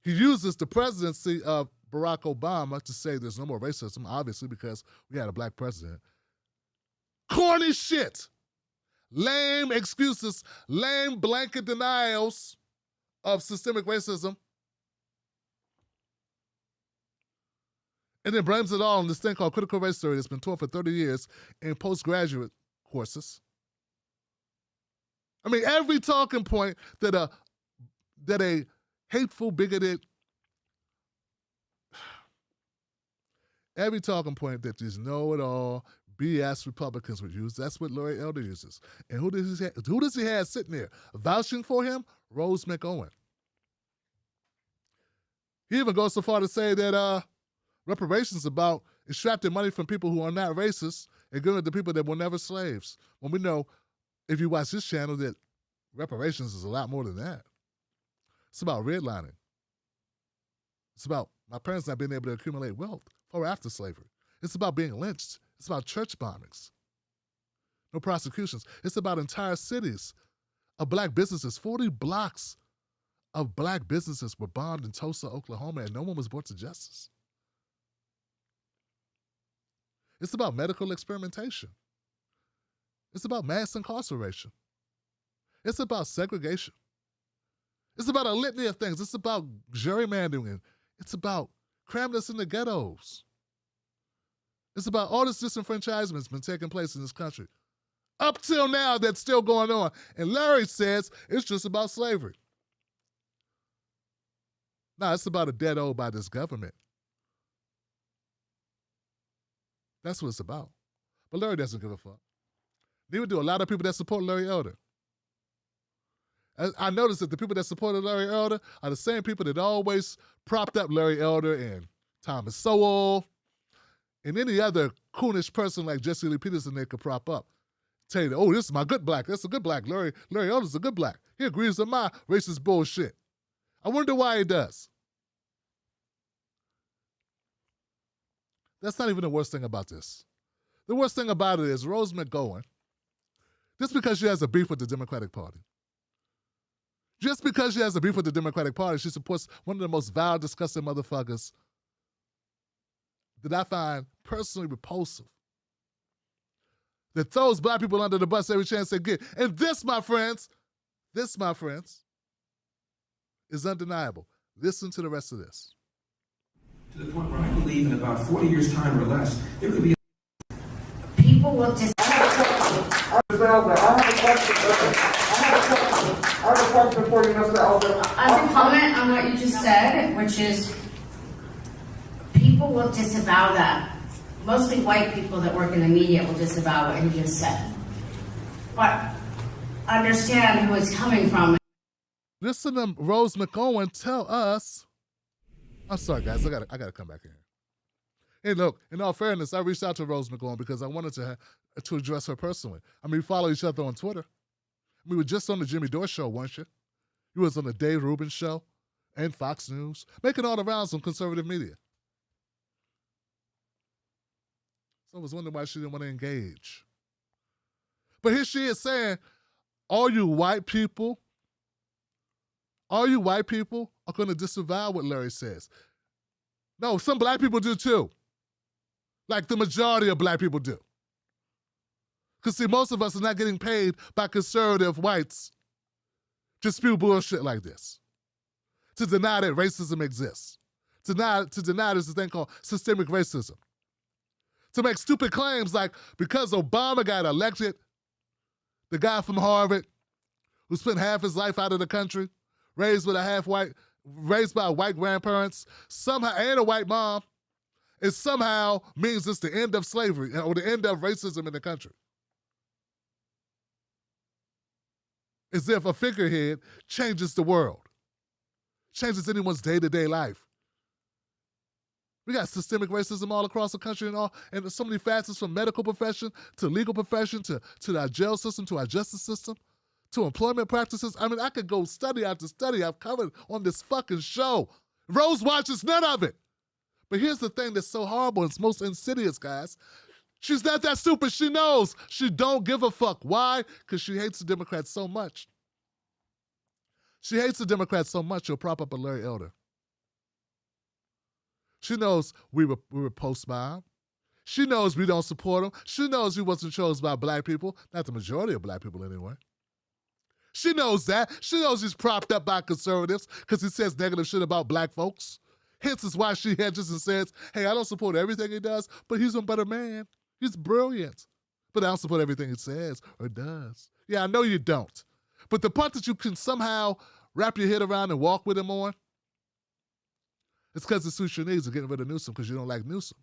He uses the presidency of Barack Obama to say there's no more racism, obviously, because we had a black president. Corny shit. Lame excuses, lame blanket denials of systemic racism. And then blames it all on this thing called critical race theory that's been taught for 30 years in postgraduate courses. I mean, every talking point that a hateful, bigoted, every talking point that these know-it-all BS Republicans would use, that's what Larry Elder uses. And who does he have sitting there vouching for him? Rose McGowan. He even goes so far to say that reparations about extracting money from people who are not racist and giving it to people that were never slaves. When we know, if you watch this channel, that reparations is a lot more than that. It's about redlining. It's about my parents not being able to accumulate wealth for or after slavery. It's about being lynched. It's about church bombings. No prosecutions. It's about entire cities of black businesses. 40 blocks of black businesses were bombed in Tulsa, Oklahoma, and no one was brought to justice. It's about medical experimentation. It's about mass incarceration. It's about segregation. It's about a litany of things. It's about gerrymandering. It's about cramming us in the ghettos. It's about all this disenfranchisement that's been taking place in this country. Up till now, that's still going on. And Larry says it's just about slavery. No, it's about a debt owed by this government. That's what it's about. But Larry doesn't give a fuck. Neither do a lot of people that support Larry Elder. I noticed that the people that supported Larry Elder are the same people that always propped up Larry Elder and Thomas Sowell and any other coonish person like Jesse Lee Peterson they could prop up. Tell you, oh, this is my good black. That's a good black. Larry Elder's a good black. He agrees with my racist bullshit. I wonder why he does. That's not even the worst thing about this. The worst thing about it is Rose McGowan, just because she has a beef with the Democratic Party, just because she has a beef with the Democratic Party, she supports one of the most vile, disgusting motherfuckers that I find personally repulsive, that throws black people under the bus every chance they get. And this, my friends, is undeniable. Listen to the rest of this. To the point where I believe in about 40 years' time or less, there could be people will just. I have a question for you, Mr. Elder. As a comment on what you just said, which is people will disavow that. Mostly white people that work in the media will disavow what you just said. But understand who it's coming from. Listen to Rose McGowan tell us. I'm sorry, guys. I gotta come back in here. Hey, look. In all fairness, I reached out to Rose McGowan because I wanted to address her personally. I mean, we follow each other on Twitter. We were just on the Jimmy Dore show, weren't you? You was on the Dave Rubin show and Fox News, making all the rounds on conservative media. So I was wondering why she didn't want to engage. But here she is saying, all you white people are going to disavow what Larry says. No, some black people do too. Like the majority of black people do. Because see, most of us are not getting paid by conservative whites to spew bullshit like this. To deny that racism exists. To deny there's a thing called systemic racism. To make stupid claims like because Obama got elected, the guy from Harvard who spent half his life out of the country, raised by white grandparents, somehow, and a white mom, it somehow means it's the end of slavery or the end of racism in the country. As if a figurehead changes the world, changes anyone's day-to-day life. We got systemic racism all across the country and so many facets from medical profession to legal profession to our jail system, to our justice system, to employment practices. I mean, I could go study after study I've covered on this fucking show. Rose watches none of it. But here's the thing that's so horrible and it's most insidious, guys. She's not that stupid. She knows. She don't give a fuck. Why? Because she hates the Democrats so much. She hates the Democrats so much, she'll prop up a Larry Elder. She knows we were post-mob. She knows we don't support him. She knows he wasn't chosen by black people. Not the majority of black people, anyway. She knows that. She knows he's propped up by conservatives because he says negative shit about black folks. Hence is why she hedges and says, hey, I don't support everything he does, but he's a better man. He's brilliant. But I don't support everything he says or does. Yeah, I know you don't. But the part that you can somehow wrap your head around and walk with him on, it's because it suits your needs of getting rid of Newsom because you don't like Newsom.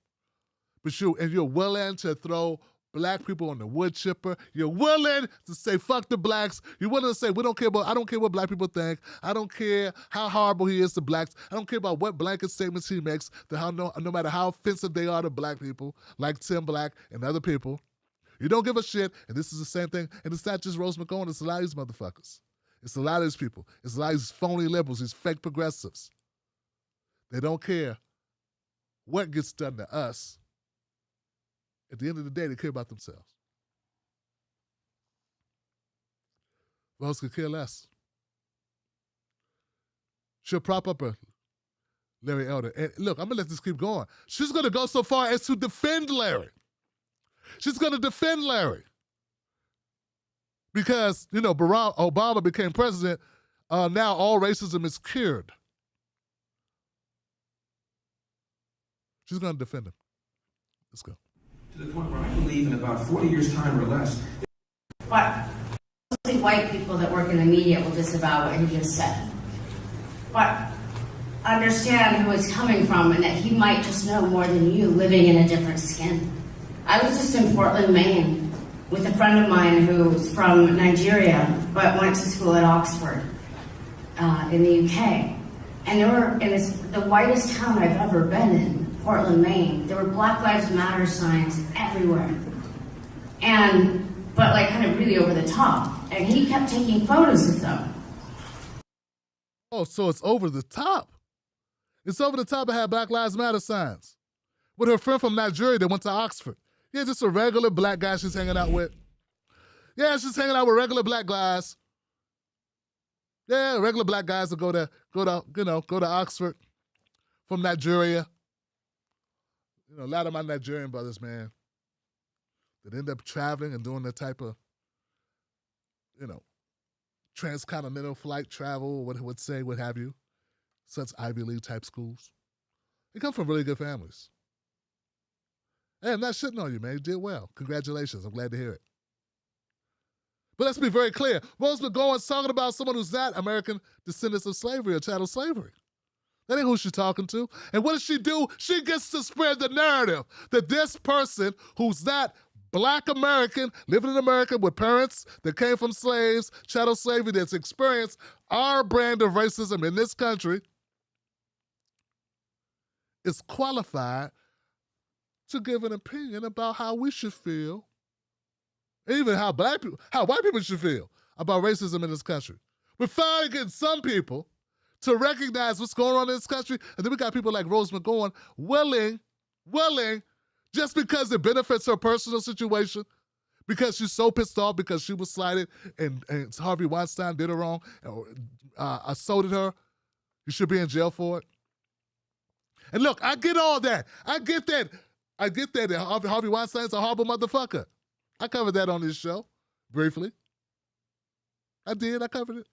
But you're willing to throw black people on the wood chipper. You're willing to say, fuck the blacks. You're willing to say, I don't care what black people think. I don't care how horrible he is to blacks. I don't care about what blanket statements he makes, no matter how offensive they are to black people, like Tim Black and other people. You don't give a shit, and this is the same thing. And it's not just Rose McGowan, it's a lot of these motherfuckers. It's a lot of these people. It's a lot of these phony liberals, these fake progressives. They don't care what gets done to us. At the end of the day, they care about themselves. Votes could care less. She'll prop up a Larry Elder. And look, I'm going to let this keep going. She's going to go so far as to defend Larry. She's going to defend Larry. Because, Barack Obama became president, now all racism is cured. She's going to defend him. Let's go. To the point where I believe in about 40 years' time or less. But mostly white people that work in the media will disavow what he just said. But understand who it's coming from and that he might just know more than you living in a different skin. I was just in Portland, Maine with a friend of mine who's from Nigeria but went to school at Oxford in the UK. And there were, in the whitest town I've ever been in, Portland, Maine, there were Black Lives Matter signs everywhere. But like kind of really over the top. And he kept taking photos of them. Oh, so it's over the top. It's over the top to have Black Lives Matter signs. With her friend from Nigeria that went to Oxford. Yeah, just a regular black guy she's hanging out with. Yeah, she's hanging out with regular black guys. Yeah, regular black guys that go to Oxford from Nigeria. A lot of my Nigerian brothers, man, that end up traveling and doing the type of, transcontinental flight travel, what have you, such Ivy League type schools. They come from really good families. Hey, I'm not shitting on you, man. You did well. Congratulations. I'm glad to hear it. But let's be very clear. Rose McGowan's talking about someone who's not American descendants of slavery or chattel slavery. That ain't who she's talking to. And what does she do? She gets to spread the narrative that this person who's not Black American, living in America with parents that came from slaves, chattel slavery, that's experienced our brand of racism in this country, is qualified to give an opinion about how we should feel, even how white people should feel about racism in this country. We're finally getting some people to recognize what's going on in this country, and then we got people like Rose McGowan willing, just because it benefits her personal situation, because she's so pissed off because she was slighted and Harvey Weinstein did her wrong, assaulted her. You should be in jail for it. And look, I get all that. I get that Harvey Weinstein's a horrible motherfucker. I covered that on this show, briefly. I covered it.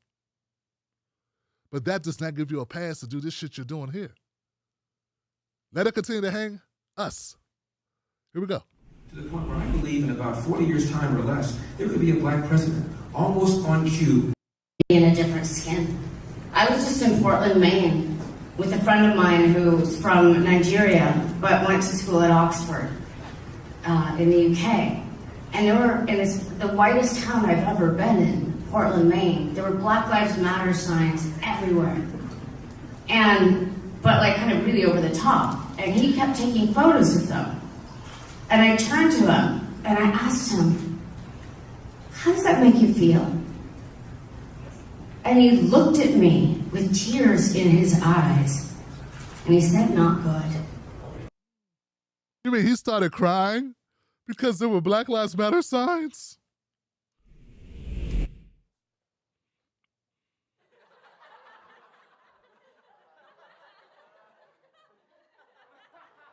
But that does not give you a pass to do this shit you're doing here. Let her continue to hang us. Here we go. To the point where I believe in about 40 years' time or less, there could be a black president, almost on cue. In a different skin. I was just in Portland, Maine with a friend of mine who's from Nigeria but went to school at Oxford in the UK. And there were, in the whitest town I've ever been in, Portland, Maine, there were Black Lives Matter signs everywhere. But like kind of really over the top. And he kept taking photos of them. And I turned to him and I asked him, how does that make you feel? And he looked at me with tears in his eyes. And he said, not good. You mean he started crying because there were Black Lives Matter signs?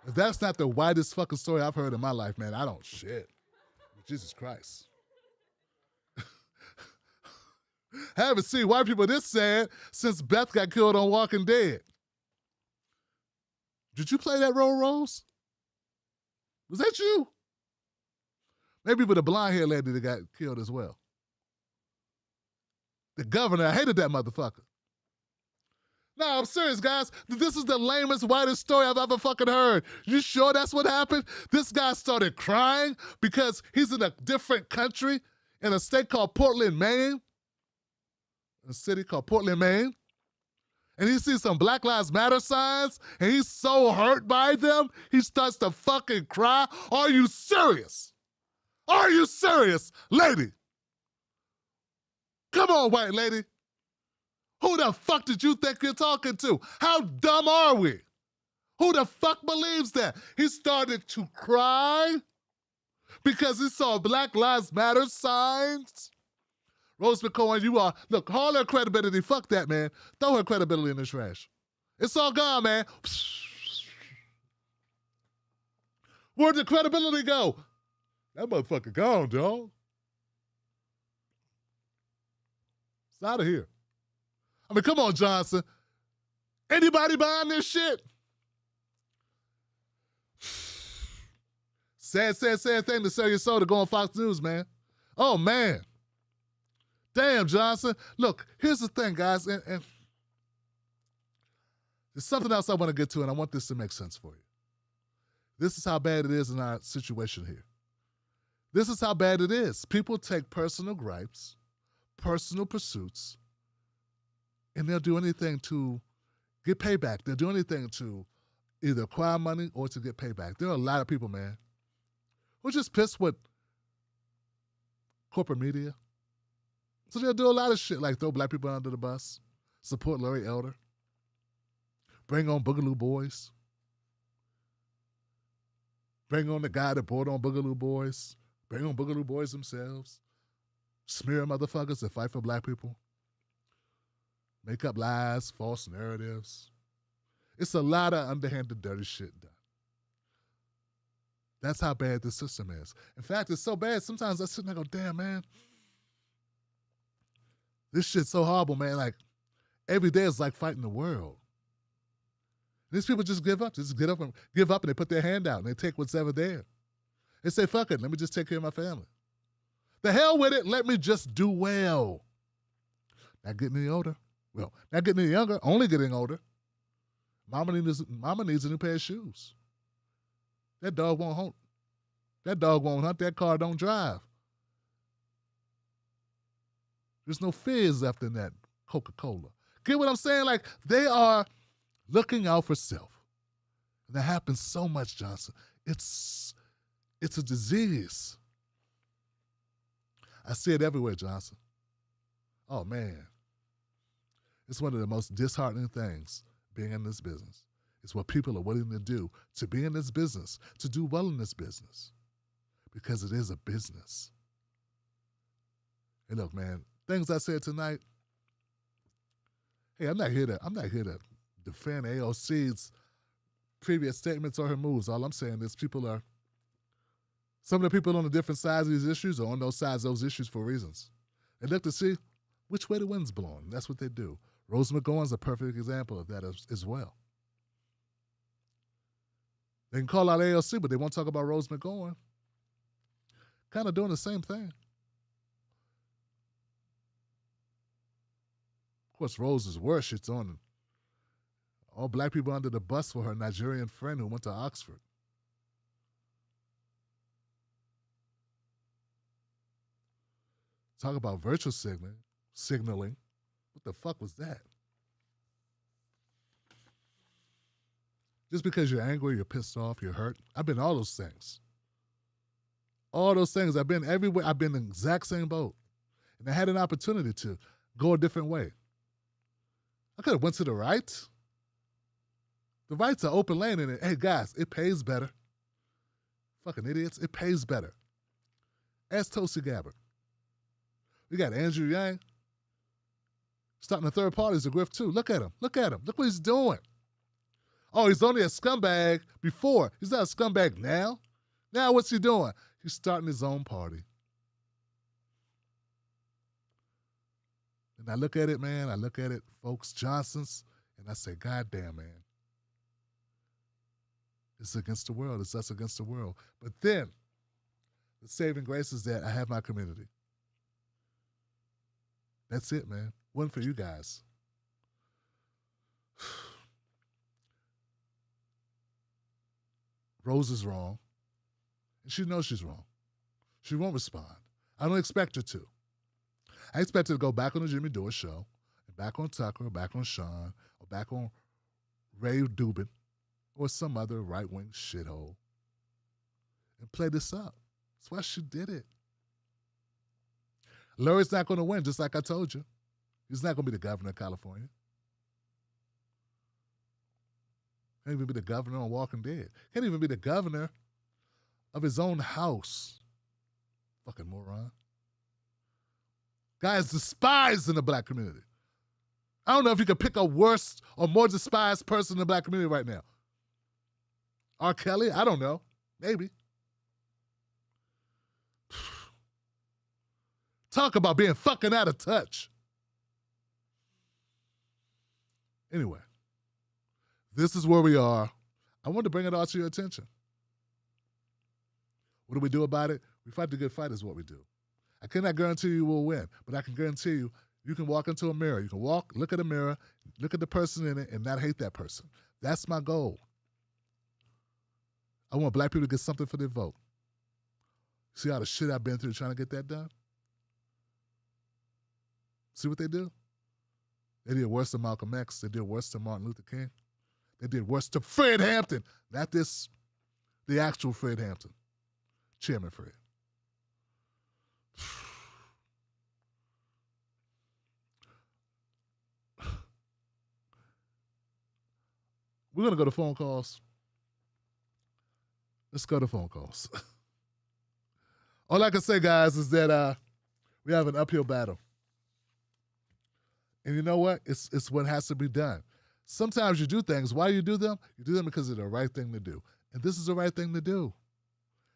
If that's not the whitest fucking story I've heard in my life, man, I don't shit. Jesus Christ. I haven't seen white people this sad since Beth got killed on Walking Dead. Did you play that role, Rose? Was that you? Maybe with a blonde-haired lady that got killed as well. The governor, I hated that motherfucker. No, I'm serious, guys. This is the lamest, whitest story I've ever fucking heard. You sure that's what happened? This guy started crying because he's in a different country in a state called Portland, Maine. A city called Portland, Maine. And he sees some Black Lives Matter signs, and he's so hurt by them, he starts to fucking cry. Are you serious? Are you serious, lady? Come on, white lady. Who the fuck did you think you're talking to? How dumb are we? Who the fuck believes that? He started to cry because he saw Black Lives Matter signs. Rose McCoy, you are, look, all her credibility, fuck that, man. Throw her credibility in the trash. It's all gone, man. Where'd the credibility go? That motherfucker gone, dog. It's out of here. I mean, come on, Johnson. Anybody buying this shit? Sad thing to sell your soul to go on Fox News, man. Oh, man. Damn, Johnson. Look, here's the thing, guys, and there's something else I want to get to, and I want this to make sense for you. This is how bad it is in our situation here. This is how bad it is. People take personal gripes, personal pursuits, and they'll do anything to get payback. They'll do anything to either acquire money or to get payback. There are a lot of people, man, who are just pissed with corporate media. So they'll do a lot of shit like throw black people under the bus, support Larry Elder, bring on Boogaloo Boys, bring on the guy that brought on Boogaloo Boys, bring on Boogaloo Boys themselves, smear motherfuckers that fight for black people, make up lies, false narratives. It's a lot of underhanded, dirty shit done. That's how bad the system is. In fact, it's so bad, sometimes I sit there and go, damn, man, this shit's so horrible, man. Like, every day is like fighting the world. These people just give up. Just give up and they put their hand out and they take whatever there. They say, fuck it, let me just take care of my family. The hell with it, let me just do well. Not getting any older. Well, not getting any younger, only getting older. Mama needs a new pair of shoes. That dog won't hunt. That car don't drive. There's no fizz left in that Coca-Cola. Get what I'm saying? Like, they are looking out for self. And that happens so much, Johnson. It's a disease. I see it everywhere, Johnson. Oh, man. It's one of the most disheartening things being in this business. It's what people are willing to do to be in this business, to do well in this business. Because it is a business. Hey, look, man, things I said tonight, hey, I'm not here to defend AOC's previous statements or her moves. All I'm saying is some of the people on the different sides of these issues are on those sides of those issues for reasons. They look to see which way the wind's blowing. That's what they do. Rose McGowan's a perfect example of that as well. They can call out AOC, but they won't talk about Rose McGowan. Kind of doing the same thing. Of course, Rose is worse. She's throwing all black people under the bus for her Nigerian friend who went to Oxford. Talk about virtual signaling. What the fuck was that? Just because you're angry, you're pissed off, you're hurt. I've been all those things. All those things. I've been everywhere. I've been in the exact same boat. And I had an opportunity to go a different way. I could have went to the right. The right's an open lane in it. Hey, guys, it pays better. Fucking idiots. It pays better. Ask Tulsi Gabbard. We got Andrew Yang. Starting the third party is a grift too. Look at him. Look at him. Look what he's doing. Oh, he's only a scumbag before. He's not a scumbag now. Now what's he doing? He's starting his own party. And I look at it, man. I look at it, folks, Johnson's, and I say, God damn, man. It's against the world. It's us against the world. But then, the saving grace is that I have my community. That's it, man. One for you guys. Rose is wrong. And she knows she's wrong. She won't respond. I don't expect her to. I expect her to go back on the Jimmy Dore show, and back on Tucker, or back on Sean, or back on Ray Dubin, or some other right-wing shithole, and play this up. That's why she did it. Larry's not going to win, just like I told you. He's not going to be the governor of California. Can't even be the governor on Walking Dead. Can't even be the governor of his own house. Fucking moron. Guy is despised in the black community. I don't know if you could pick a worse or more despised person in the black community right now. R. Kelly? I don't know. Maybe. Talk about being fucking out of touch. Anyway, this is where we are. I wanted to bring it all to your attention. What do we do about it? We fight the good fight is what we do. I cannot guarantee you will win, but I can guarantee you, you can walk into a mirror. You can walk, look at a mirror, look at the person in it, and not hate that person. That's my goal. I want black people to get something for their vote. See all the shit I've been through trying to get that done? See what they do? They did worse than Malcolm X. They did worse than Martin Luther King. They did worse to Fred Hampton. Not this, the actual Fred Hampton. Chairman Fred. We're going to go to phone calls. Let's go to phone calls. All I can say, guys, is that we have an uphill battle. And you know what? It's what has to be done. Sometimes you do things. Why do you do them? You do them because they're the right thing to do. And this is the right thing to do.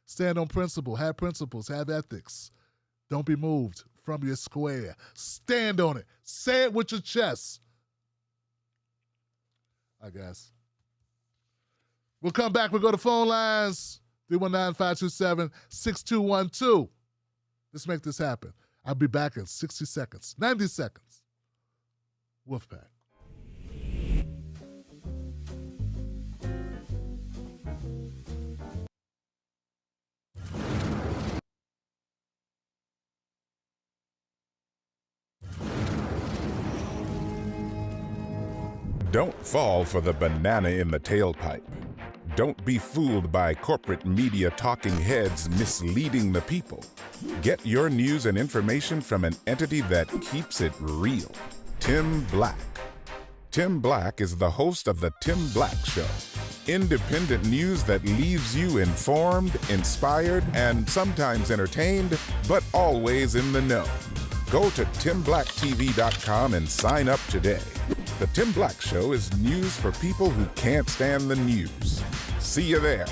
Stand on principle. Have principles. Have ethics. Don't be moved from your square. Stand on it. Say it with your chest. I guess. We'll come back. We'll go to phone lines. 319-527-6212. Let's make this happen. I'll be back in 60 seconds. 90 seconds. Wolfpack. Don't fall for the banana in the tailpipe. Don't be fooled by corporate media talking heads misleading the people. Get your news and information from an entity that keeps it real. Tim Black. Tim Black is the host of The Tim Black Show. Independent news that leaves you informed, inspired, and sometimes entertained, but always in the know. Go to timblacktv.com and sign up today. The Tim Black Show is news for people who can't stand the news. See you there.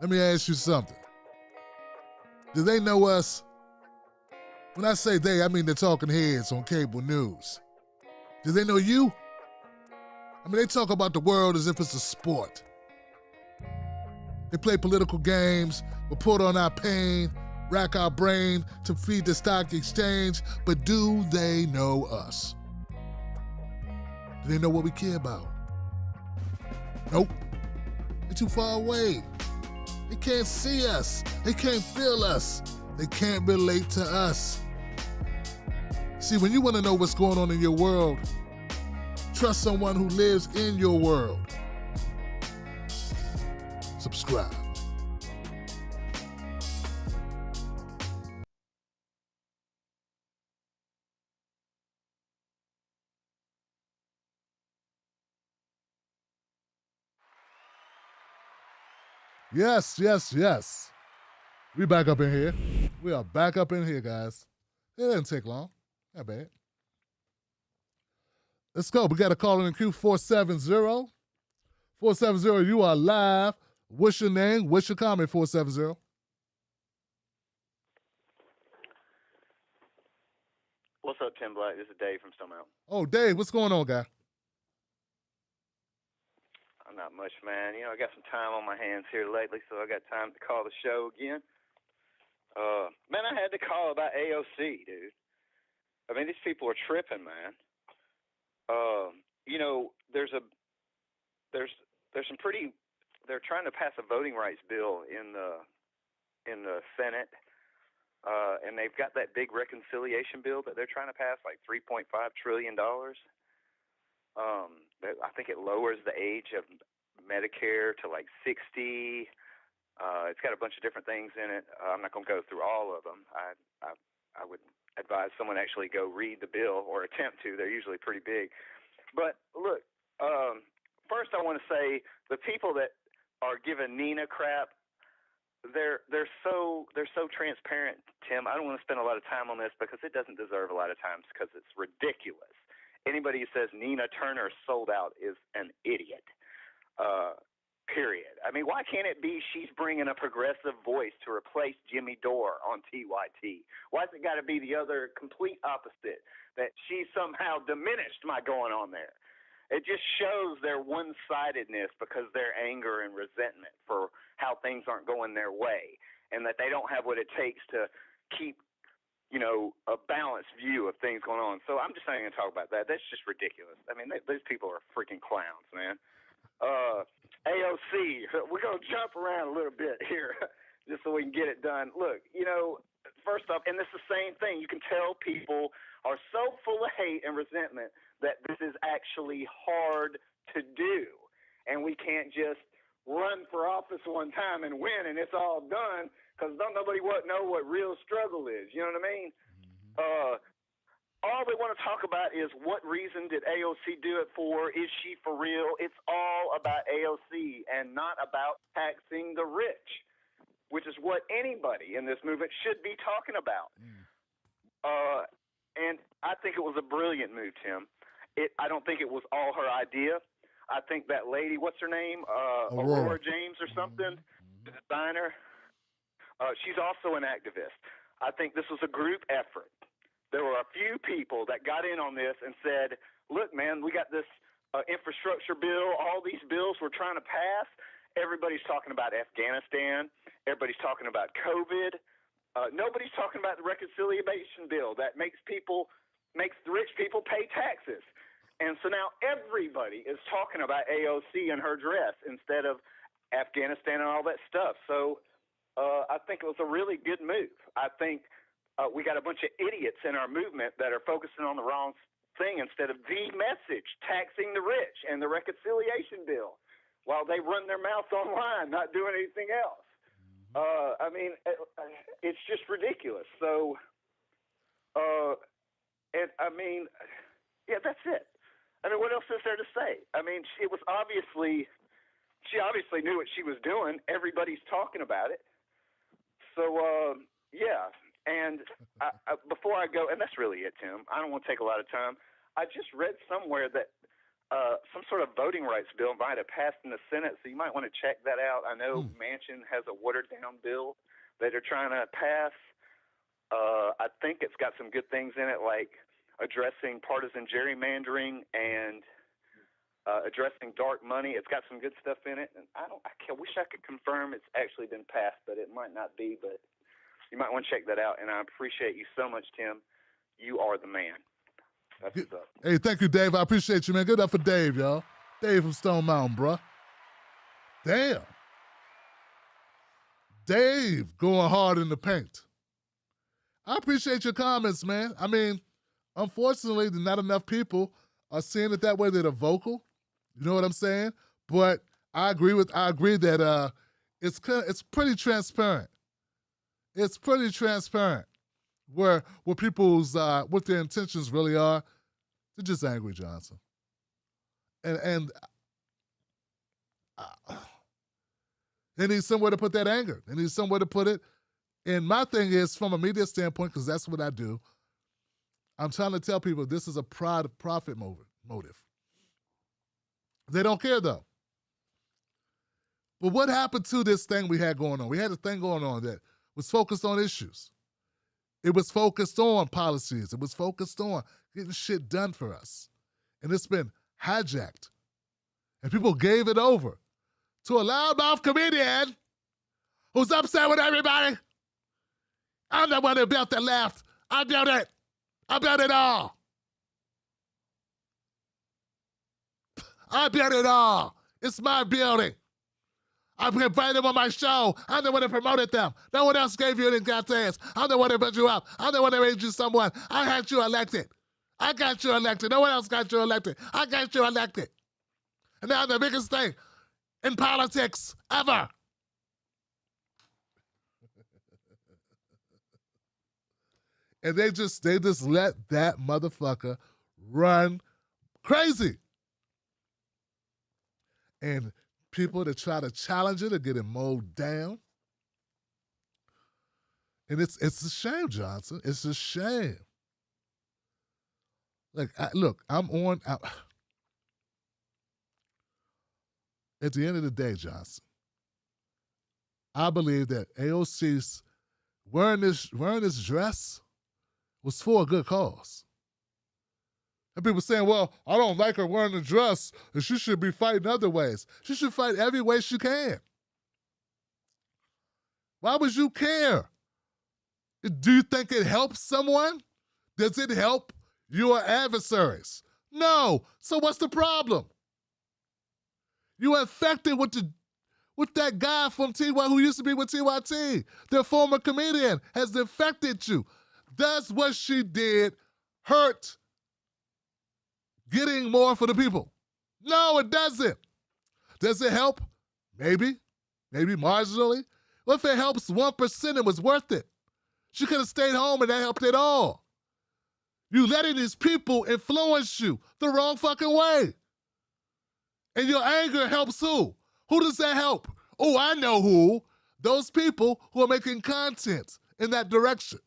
Let me ask you something. Do they know us? When I say they, I mean the talking heads on cable news. Do they know you? I mean, they talk about the world as if it's a sport. They play political games, report on our pain, rack our brain to feed the stock exchange, but do they know us? Do they know what we care about? Nope. They're too far away. They can't see us. They can't feel us. They can't relate to us. See, when you want to know what's going on in your world, trust someone who lives in your world. Subscribe. Yes, yes, yes. We back up in here. We are back up in here, guys. It didn't take long. Not bad. Let's go. We got a call in queue 470. 470, you are live. What's your name? What's your comment, 470? What's up, Tim Black? This is Dave from Stone Mountain. Oh, Dave, what's going on, guy? Not much, man. You know, I got some time on my hands here lately, so I got time to call the show again. Man, I had to call about AOC, dude. I mean, these people are tripping, man. You know, there's some pretty. They're trying to pass a voting rights bill in the Senate, and they've got that big reconciliation bill that they're trying to pass, like $3.5 trillion. I think it lowers the age of Medicare to like 60. It's got a bunch of different things in it. I'm not going to go through all of them. I would advise someone actually go read the bill or attempt to. They're usually pretty big. But look, first I want to say the people that are giving Nina crap, they're so transparent, Tim. I don't want to spend a lot of time on this because it doesn't deserve a lot of times because it's ridiculous. Anybody who says Nina Turner sold out is an idiot. Period. I mean, why can't it be she's bringing a progressive voice to replace Jimmy Dore on TYT? Why's it got to be the other complete opposite, that she somehow diminished my going on there? It just shows their one-sidedness because their anger and resentment for how things aren't going their way and that they don't have what it takes to keep, a balanced view of things going on. So I'm just not going to talk about that. That's just ridiculous. I mean, those people are freaking clowns, man. AOC, we're going to jump around a little bit here just so we can get it done. Look, first off, and it's the same thing. You can tell people are so full of hate and resentment that this is actually hard to do. And we can't just run for office one time and win and it's all done because nobody know what real struggle is. You know what I mean? All they want to talk about is what reason did AOC do it for? Is she for real? It's all about AOC and not about taxing the rich, which is what anybody in this movement should be talking about. And I think it was a brilliant move, Tim. I don't think it was all her idea. I think that lady, what's her name? Aurora James or something, the designer. She's also an activist. I think this was a group effort. There were a few people that got in on this and said, look, man, we got this infrastructure bill, all these bills we're trying to pass. Everybody's talking about Afghanistan. Everybody's talking about COVID. Nobody's talking about the reconciliation bill that makes the rich people pay taxes. And so now everybody is talking about AOC and her dress instead of Afghanistan and all that stuff. So I think it was a really good move. I think we got a bunch of idiots in our movement that are focusing on the wrong thing instead of the message, taxing the rich and the reconciliation bill, while they run their mouths online, not doing anything else. I mean, it's just ridiculous. So, and I mean, yeah, that's it. I mean, what else is there to say? I mean, she obviously knew what she was doing. Everybody's talking about it. So, yeah. And before I go, and that's really it, Tim. I don't want to take a lot of time. I just read somewhere that some sort of voting rights bill might have passed in the Senate, so you might want to check that out. I know Manchin has a watered-down bill that they're trying to pass. I think it's got some good things in it, like addressing partisan gerrymandering and addressing dark money. It's got some good stuff in it, and I wish I could confirm it's actually been passed, but it might not be. But you might want to check that out, and I appreciate you so much, Tim. You are the man. That's what's up. Hey, thank you, Dave. I appreciate you, man. Good up for Dave, y'all. Dave from Stone Mountain, bruh. Damn. Dave going hard in the paint. I appreciate your comments, man. I mean, unfortunately, not enough people are seeing it that way that are vocal. You know what I'm saying? But I agree that it's pretty transparent. It's pretty transparent where people's what their intentions really are. They're just angry, Johnson. And they need somewhere to put that anger. They need somewhere to put it. And my thing is, from a media standpoint, because that's what I do, I'm trying to tell people this is a profit motive. They don't care, though. But what happened to this thing we had going on? We had a thing going on that was focused on issues. It was focused on policies. It was focused on getting shit done for us. And it's been hijacked. And people gave it over to a loudmouth comedian who's upset with everybody. I'm the one who built the left. I built it. I built it all. I built it all. It's my building. I invited them on my show. I'm the one that promoted them. No one else gave you any goddamn. I'm the one that put you up. I'm the one that made you someone. I had you elected. I got you elected. No one else got you elected. I got you elected. And now the biggest thing in politics ever. And they just let that motherfucker run crazy. and people that try to challenge it are getting mowed down. And it's a shame, Johnson. It's a shame. Like, look, at the end of the day, Johnson, I believe that AOC's wearing this dress was for a good cause. And people saying, well, I don't like her wearing the dress, and she should be fighting other ways. She should fight every way she can. Why would you care? Do you think it helps someone? Does it help your adversaries? No. So what's the problem? You are infected with that guy from TY who used to be with TYT. Their former comedian has infected you. Does what she did hurt getting more for the people? No, it doesn't. Does it help? Maybe marginally. What if it helps 1%? It was worth it. She could have stayed home and that helped it all. You letting these people influence you the wrong fucking way. And your anger helps who? Who does that help? Oh, I know who. Those people who are making content in that direction.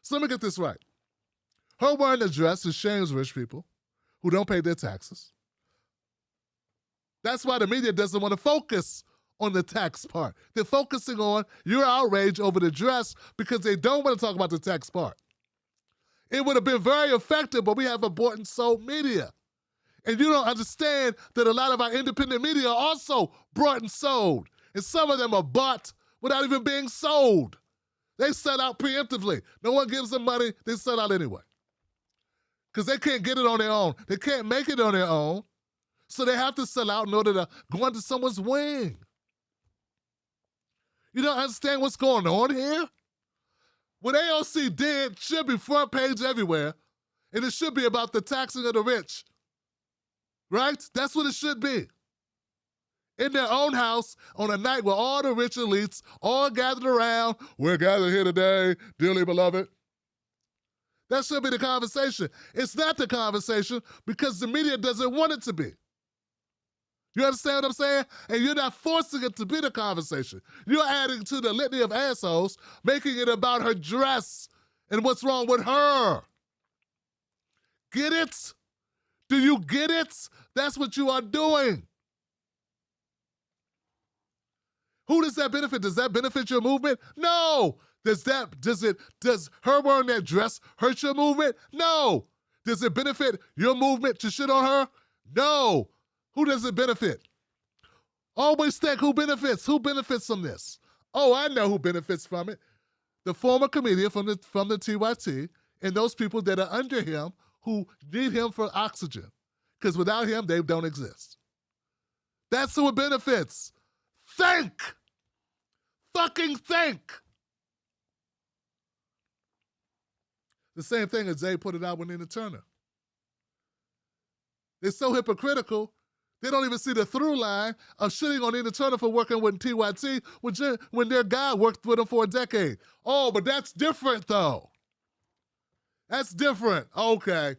So let me get this right. Her wearing a dress shames rich people who don't pay their taxes. That's why the media doesn't want to focus on the tax part. They're focusing on your outrage over the dress because they don't want to talk about the tax part. It would have been very effective, but we have a bought and sold media. And you don't understand that a lot of our independent media are also bought and sold. And some of them are bought without even being sold. They sell out preemptively. No one gives them money, they sell out anyway. Because they can't get it on their own. They can't make it on their own. So they have to sell out in order to go under someone's wing. You don't understand what's going on here? What AOC did should be front page everywhere, and it should be about the taxing of the rich. Right? That's what it should be. In their own house, on a night where all the rich elites all gathered around, we're gathered here today, dearly beloved. That should be the conversation. It's not the conversation because the media doesn't want it to be. You understand what I'm saying? And you're not forcing it to be the conversation. You're adding to the litany of assholes, making it about her dress and what's wrong with her. Get it? Do you get it? That's what you are doing. Who does that benefit? Does that benefit your movement? No. Does her wearing that dress hurt your movement? No. Does it benefit your movement to shit on her? No. Who does it benefit? Always think who benefits. Who benefits from this? Oh, I know who benefits from it. The former comedian from the TYT and those people that are under him who need him for oxygen. Because without him, they don't exist. That's who it benefits. Think! Fucking think! The same thing as Zay put it out with Nina Turner. They're so hypocritical, they don't even see the through line of shitting on Nina Turner for working with TYT when their guy worked with him for a decade. Oh, but that's different, though. That's different. Okay.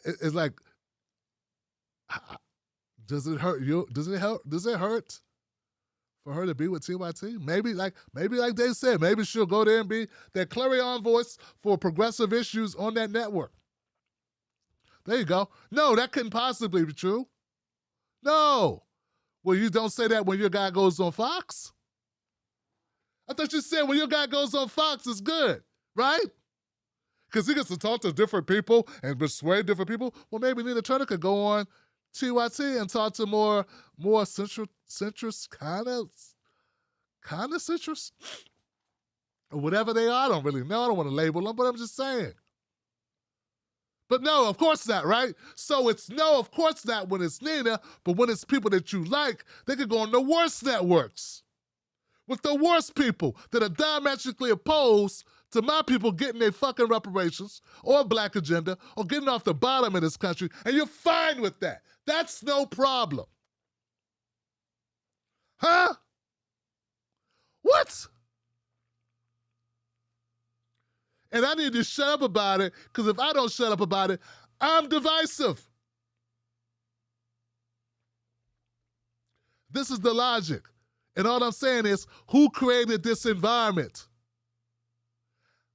It's like, does it hurt you? Does it hurt for her to be with TYT? Maybe like they said, maybe she'll go there and be that clarion voice for progressive issues on that network. There you go. No, that couldn't possibly be true. No. Well, you don't say that when your guy goes on Fox. I thought you said when your guy goes on Fox, it's good, right? Because he gets to talk to different people and persuade different people. Well, maybe Nina Turner could go on TYT and talk to more centrist, kind of centrist, or whatever they are. I don't really know. I don't want to label them, but I'm just saying. But no, of course not, right? So it's no, of course not when it's Nina, but when it's people that you like, they could go on the worst networks with the worst people that are diametrically opposed to my people getting their fucking reparations or black agenda or getting off the bottom of this country, and you're fine with that. That's no problem. Huh? What? And I need to shut up about it, because if I don't shut up about it, I'm divisive. This is the logic. And all I'm saying is, who created this environment?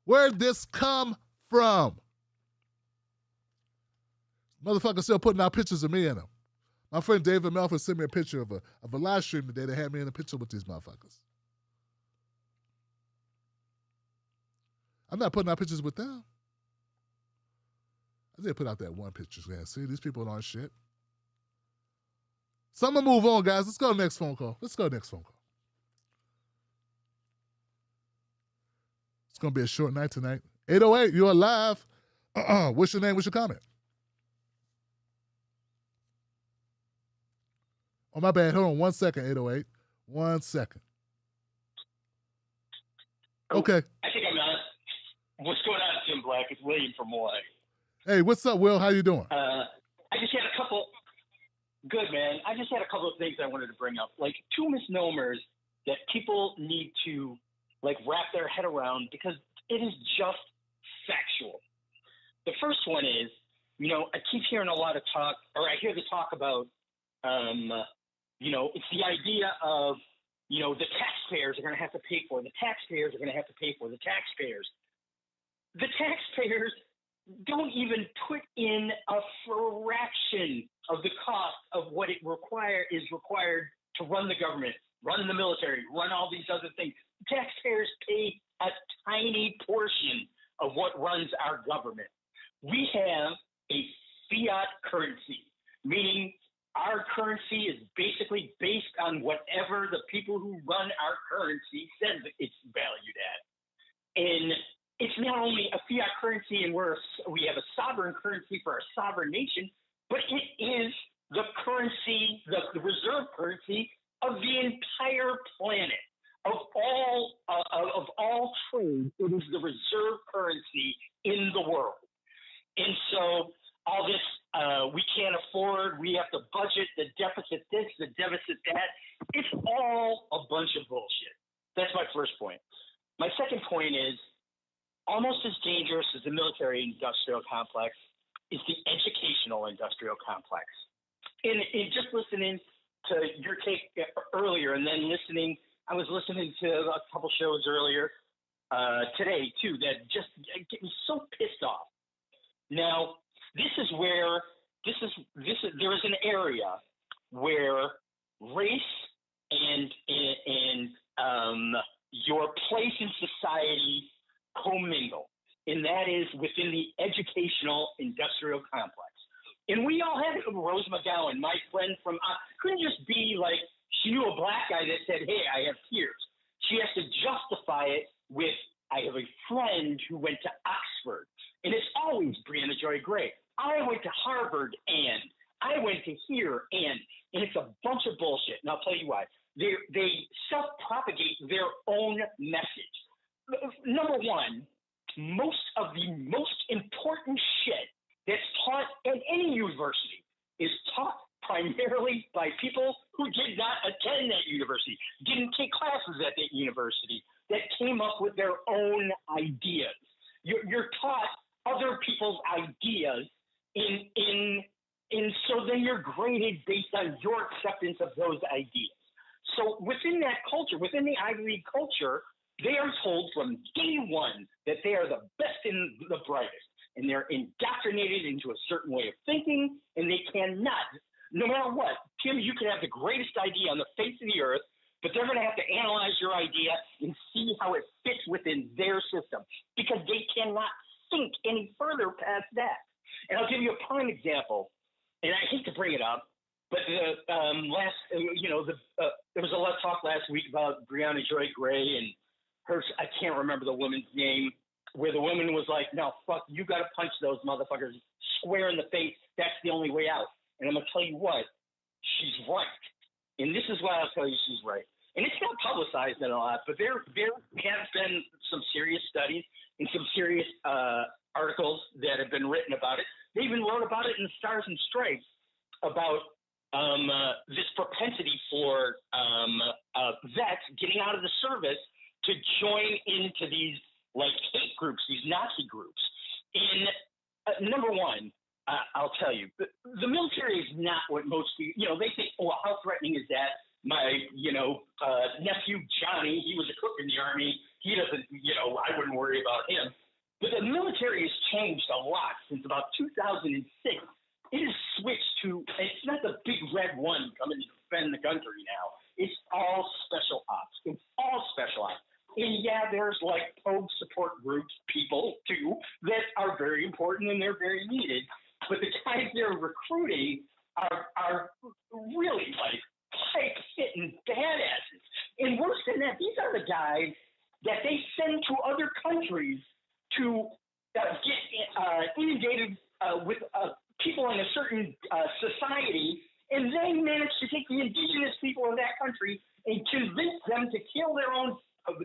Where'd this come from? Motherfuckers still putting out pictures of me in them. My friend David Melford sent me a picture of a live stream today that had me in a picture with these motherfuckers. I'm not putting out pictures with them. I did put out that one picture. Yeah, see, these people aren't shit. So I'm going to move on, guys. Let's go to the next phone call. It's going to be a short night tonight. 808, you're live. What's your name? What's your comment? Oh, my bad. Hold on 1 second, 808. 1 second. Okay. I think I'm not. What's going on, Tim Black? It's William from Hawaii. Hey, what's up, Will? How you doing? I just had a couple. Good, man. I just had a couple of things I wanted to bring up, like two misnomers that people need to wrap their head around, because it is just factual. The first one is, I keep hearing a lot of talk, or I hear the talk about, it's the idea of, the taxpayers are going to have to pay for it. The taxpayers are going to have to pay for it. The taxpayers. The taxpayers don't even put in a fraction of the cost of what is required to run the government, run the military, run all these other things. Taxpayers pay a tiny portion of what runs our government. We have a fiat currency, meaning our currency is basically based on whatever the people who run our currency says it's valued at. And it's not only a fiat currency and we have a sovereign currency for a sovereign nation, but it is the currency, the reserve currency of the entire planet. Of all trade, it is the reserve currency in the world. And so all this, we can't afford, we have to budget, the deficit this, the deficit that, it's all a bunch of bullshit. That's my first point. My second point is, almost as dangerous as the military-industrial complex is the educational-industrial complex. And just listening to your take earlier, and then I was listening to a couple shows earlier today, too, that just get me so pissed off. Now, there is an area where race and your place in society commingle, and that is within the educational industrial complex. And we all had it. Rose McGowan, my friend from couldn't just be like she knew a black guy that said, "Hey, I have tears." She has to justify it with, "I have a friend who went to Oxford," and it's always Brianna Joy Gray. I went to Harvard, and I went to here, and it's a bunch of bullshit. And I'll tell you why. They self-propagate their own message. Number one, most of the most important shit that's taught at any university is taught primarily by people who did not attend that university, didn't take classes at that university, that came up with their own ideas. You're taught other people's ideas, and so then you're graded based on your acceptance of those ideas. So within that culture, within the Ivy League culture, they are told from day one that they are the best and the brightest, and they're indoctrinated into a certain way of thinking, and they cannot, no matter what. Tim, you can have the greatest idea on the face of the earth, but they're going to have to analyze your idea and see how it fits within their system, because they cannot think any further past that. And I'll give you a prime example, and I hate to bring it up, but there was a lot of talk last week about Brianna Joy Gray and I can't remember the woman's name, where the woman was like, "No, fuck, you got to punch those motherfuckers square in the face. That's the only way out." And I'm going to tell you what, she's right. And this is why I'll tell you she's right. and it's not publicized in a lot, but there have been some serious studies and some serious articles that have been written about it. They even wrote about it in the Stars and Stripes about this propensity for vets getting out of the service to join into these like hate groups, these Nazi groups. And number one, I'll tell you, the military is not what most people, they think, oh, how threatening is that? My, nephew Johnny, he was a cook in the Army. He doesn't, I wouldn't worry about him. But the military has changed a lot since about 2006. It has switched to, it's not the big red one coming to defend the country now. It's all special ops. It's all special ops. And yeah, there's like probe support groups, people too, that are very important and they're very needed. But the guys they're recruiting are really like pipe-hitting badasses. And worse than that, these are the guys that they send to other countries to get inundated with people in a certain society, and they manage to take the indigenous people in that country and convince them to kill their own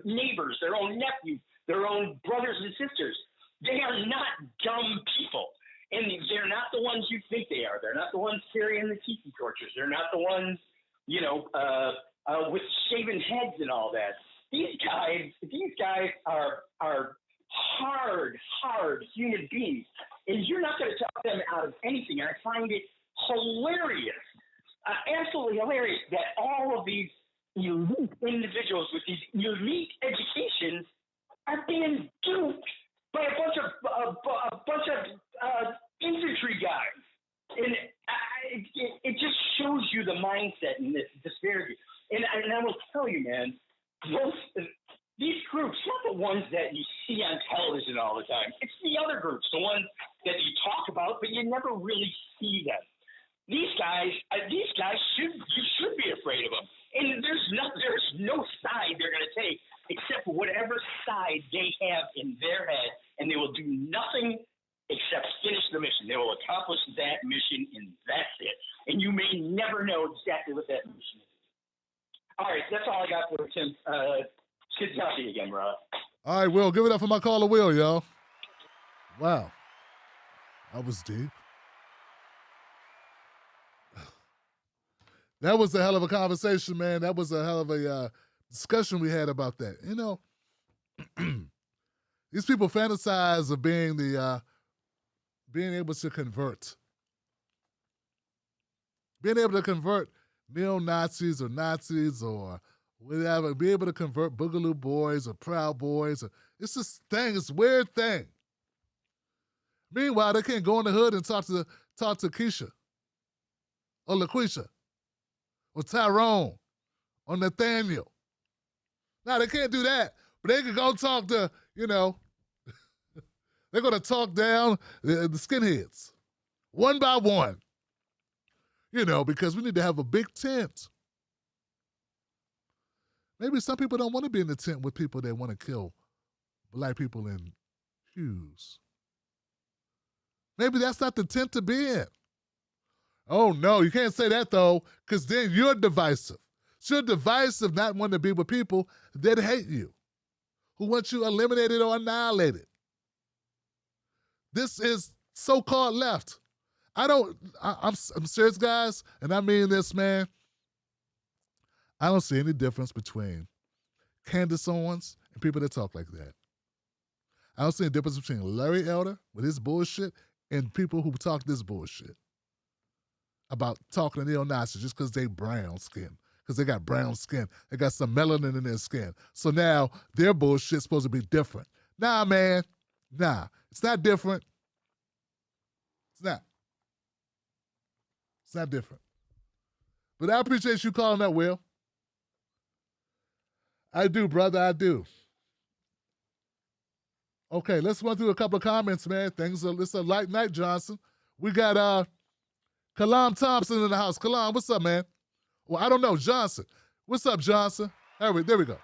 neighbors, their own nephews, their own brothers and sisters. They are not dumb people. And they're not the ones you think they are. They're not the ones carrying the tiki torches. They're not the ones, with shaven heads and all that. These guys are hard human beings, and you're not going to talk them out of anything. And I find it hilarious, absolutely hilarious, that all of these elite individuals with these elite educations are being duped by a bunch of infantry guys, and it just shows you the mindset and this disparity. And I will tell you, man, these groups, not the ones that you see on television all the time. It's the other groups, the ones that you talk about, but you never really see them. These guys you should be afraid of them. And there's no side they're going to take except whatever side they have in their head, and they will do nothing except finish the mission. They will accomplish that mission, and that's it. And you may never know exactly what that mission is. All right, that's all I got for Tim. Good to talk to you again, bro. All right, Will, give it up for my caller, Will, y'all. Wow. That was deep. That was a hell of a conversation, man. That was a hell of a discussion we had about that. These people fantasize of being being able to convert. Being able to convert neo-Nazis or Nazis or whatever, be able to convert Boogaloo Boys or Proud Boys. It's this thing, it's a weird thing. Meanwhile, they can't go in the hood and talk to Keisha or LaQuisha or Tyrone or Nathaniel. Now, they can't do that, but they can go talk to, they're going to talk down the skinheads one by one, because we need to have a big tent. Maybe some people don't want to be in the tent with people that want to kill black people in pews. Maybe that's not the tent to be in. Oh, no, you can't say that, though, because then you're divisive. So you're divisive not wanting to be with people that hate you, who want you eliminated or annihilated. This is so-called left. I'm serious, guys, and I mean this, man. I don't see any difference between Candace Owens and people that talk like that. I don't see any difference between Larry Elder with his bullshit and people who talk this bullshit about talking to neo-Nazis just because they brown skin, because they got brown skin. They got some melanin in their skin. So now their bullshit's supposed to be different. Nah, man. Nah. It's not different. It's not. It's not different. But I appreciate you calling that, Will. I do, brother. I do. Okay, let's run through a couple of comments, man. It's a light night, Johnson. We got Kalam Thompson in the house. Kalam, what's up, man? Well, I don't know. Johnson. What's up, Johnson? There we go.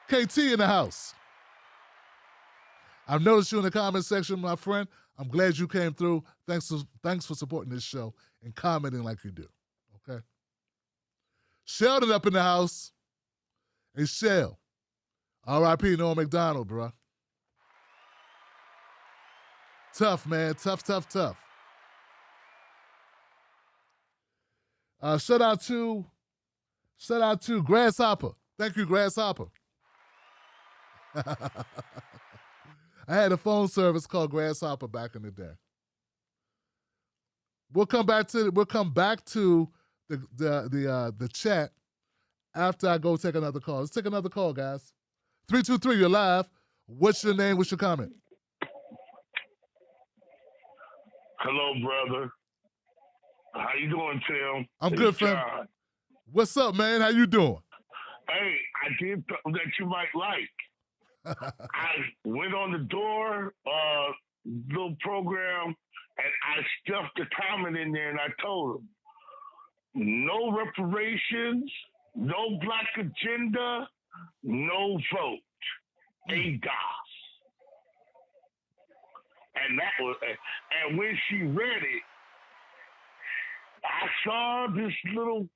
KT in the house. I've noticed you in the comment section, my friend. I'm glad you came through. Thanks for supporting this show and commenting like you do. Okay. Sheldon up in the house. Hey, Shell. R.I.P. Norma Mcdonald, bro. Tough, man. Tough. Shout out to Grasshopper. Thank you, Grasshopper. I had a phone service called Grasshopper back in the day. We'll come back to the chat after I go take another call. Let's take another call, guys. 323, you're live. What's your name? What's your comment? Hello, brother. How you doing, Tim? I'm good, friend. What's up, man? How you doing? Hey, I did something that you might like. I went on the door, little program, and I stuffed a comment in there, and I told them, no reparations, no black agenda, no vote. ADOS. And that was, and when she read it, I saw this little,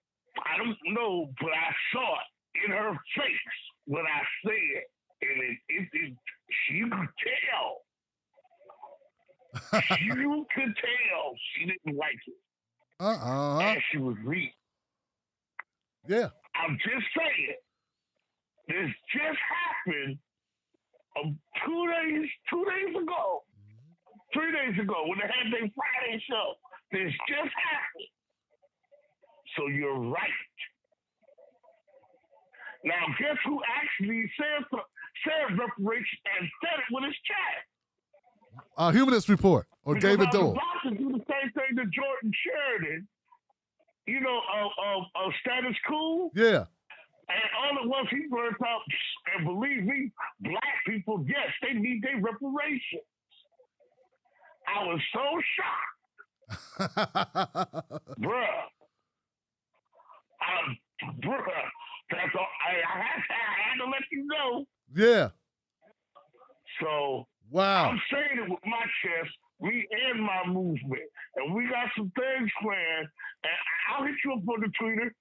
I don't know, but I saw it in her face when I said it. And you could tell. You could tell she didn't like it. And she was reading. Yeah. I'm just saying, this just happened 2 days ago. 3 days ago when they had their Friday show. This just happened. So you're right. Now, guess who actually said reparation and said it with his chat? Humanist Report or Because David I Dole. was about to do the same thing to Jordan Sheridan, you know, of Status Quo. Yeah. And all it was, he brought out, and believe me, black people, yes, they need their reparations. I was so shocked. Bruh. That's all. I had to let you know. Yeah. So, wow. I'm saying it with my chest, me and my movement. And we got some things planned. And I'll hit you up on the Twitter.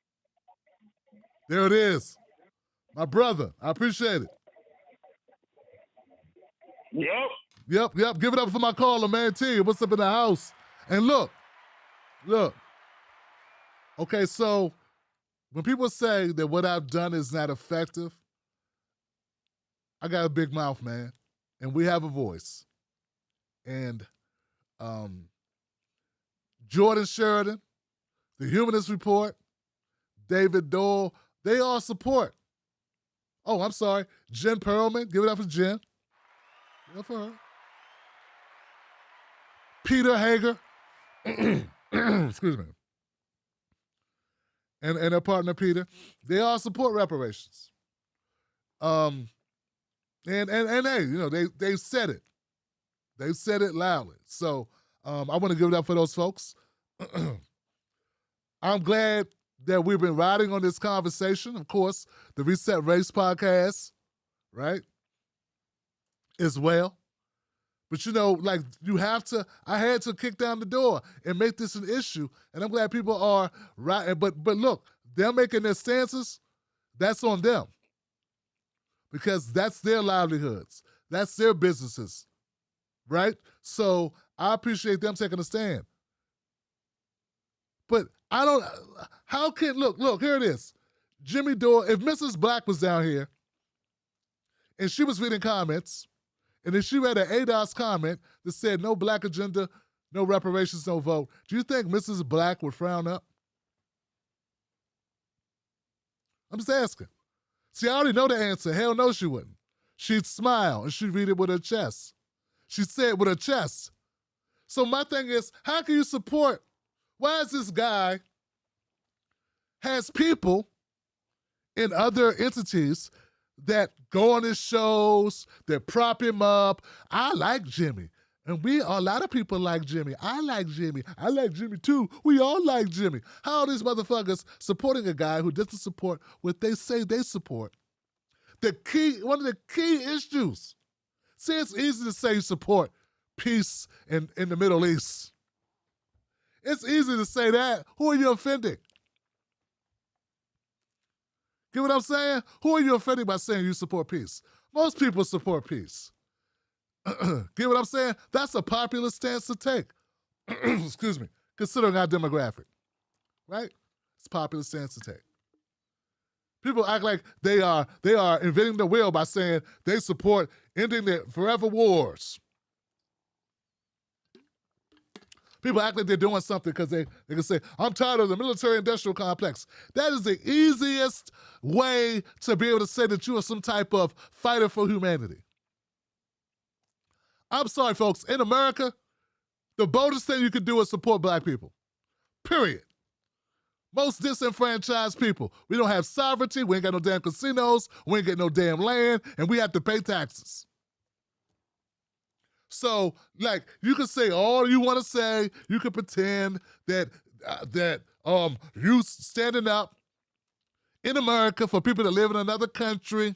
There it is. My brother. I appreciate it. Yep. Give it up for my caller, man. T. What's up in the house? And look. Okay, so when people say that what I've done is not effective, I got a big mouth, man. And we have a voice. And Jordan Sheridan, the Humanist Report, David Dole, they all support. Oh, I'm sorry. Jen Perlman. Give it up for Jen. Give it up for her. Peter Hager. Excuse me. And their partner Peter. They all support reparations. And hey, you know, they said it. They said it loudly. So I want to give it up for those folks. I'm glad that we've been riding on this conversation. Of course, the Reset Race podcast, right, as well. But, you know, like, I had to kick down the door and make this an issue. And I'm glad people are right. But look, they're making their stances. That's on them. Because that's their livelihoods. That's their businesses, right? So I appreciate them taking a stand. But look, here it is. Jimmy Dore, if Mrs. Black was down here and she was reading comments, and if she read an ADOS comment that said no black agenda, no reparations, no vote, do you think Mrs. Black would frown up? I'm just asking. See, I already know the answer. Hell no, she wouldn't. She'd smile and she'd read it with her chest. She'd say it with her chest. So my thing is, how can you support? Why is this guy has people in other entities that go on his shows, that prop him up? I like Jimmy. And a lot of people like Jimmy. I like Jimmy. I like Jimmy too. We all like Jimmy. How are these motherfuckers supporting a guy who doesn't support what they say they support? One of the key issues. See, it's easy to say you support peace in the Middle East. It's easy to say that. Who are you offending? Get what I'm saying? Who are you offending by saying you support peace? Most people support peace. Get what I'm saying? That's a popular stance to take. Excuse me. Considering our demographic, right? It's a popular stance to take. People act like they are inventing the wheel by saying they support ending the forever wars. People act like they're doing something because they can say, I'm tired of the military-industrial complex. That is the easiest way to be able to say that you are some type of fighter for humanity. I'm sorry, folks. In America, the boldest thing you can do is support black people. Period. Most disenfranchised people. We don't have sovereignty. We ain't got no damn casinos. We ain't get no damn land. And we have to pay taxes. So, like, you can say all you want to say. You can pretend that you standing up in America for people that live in another country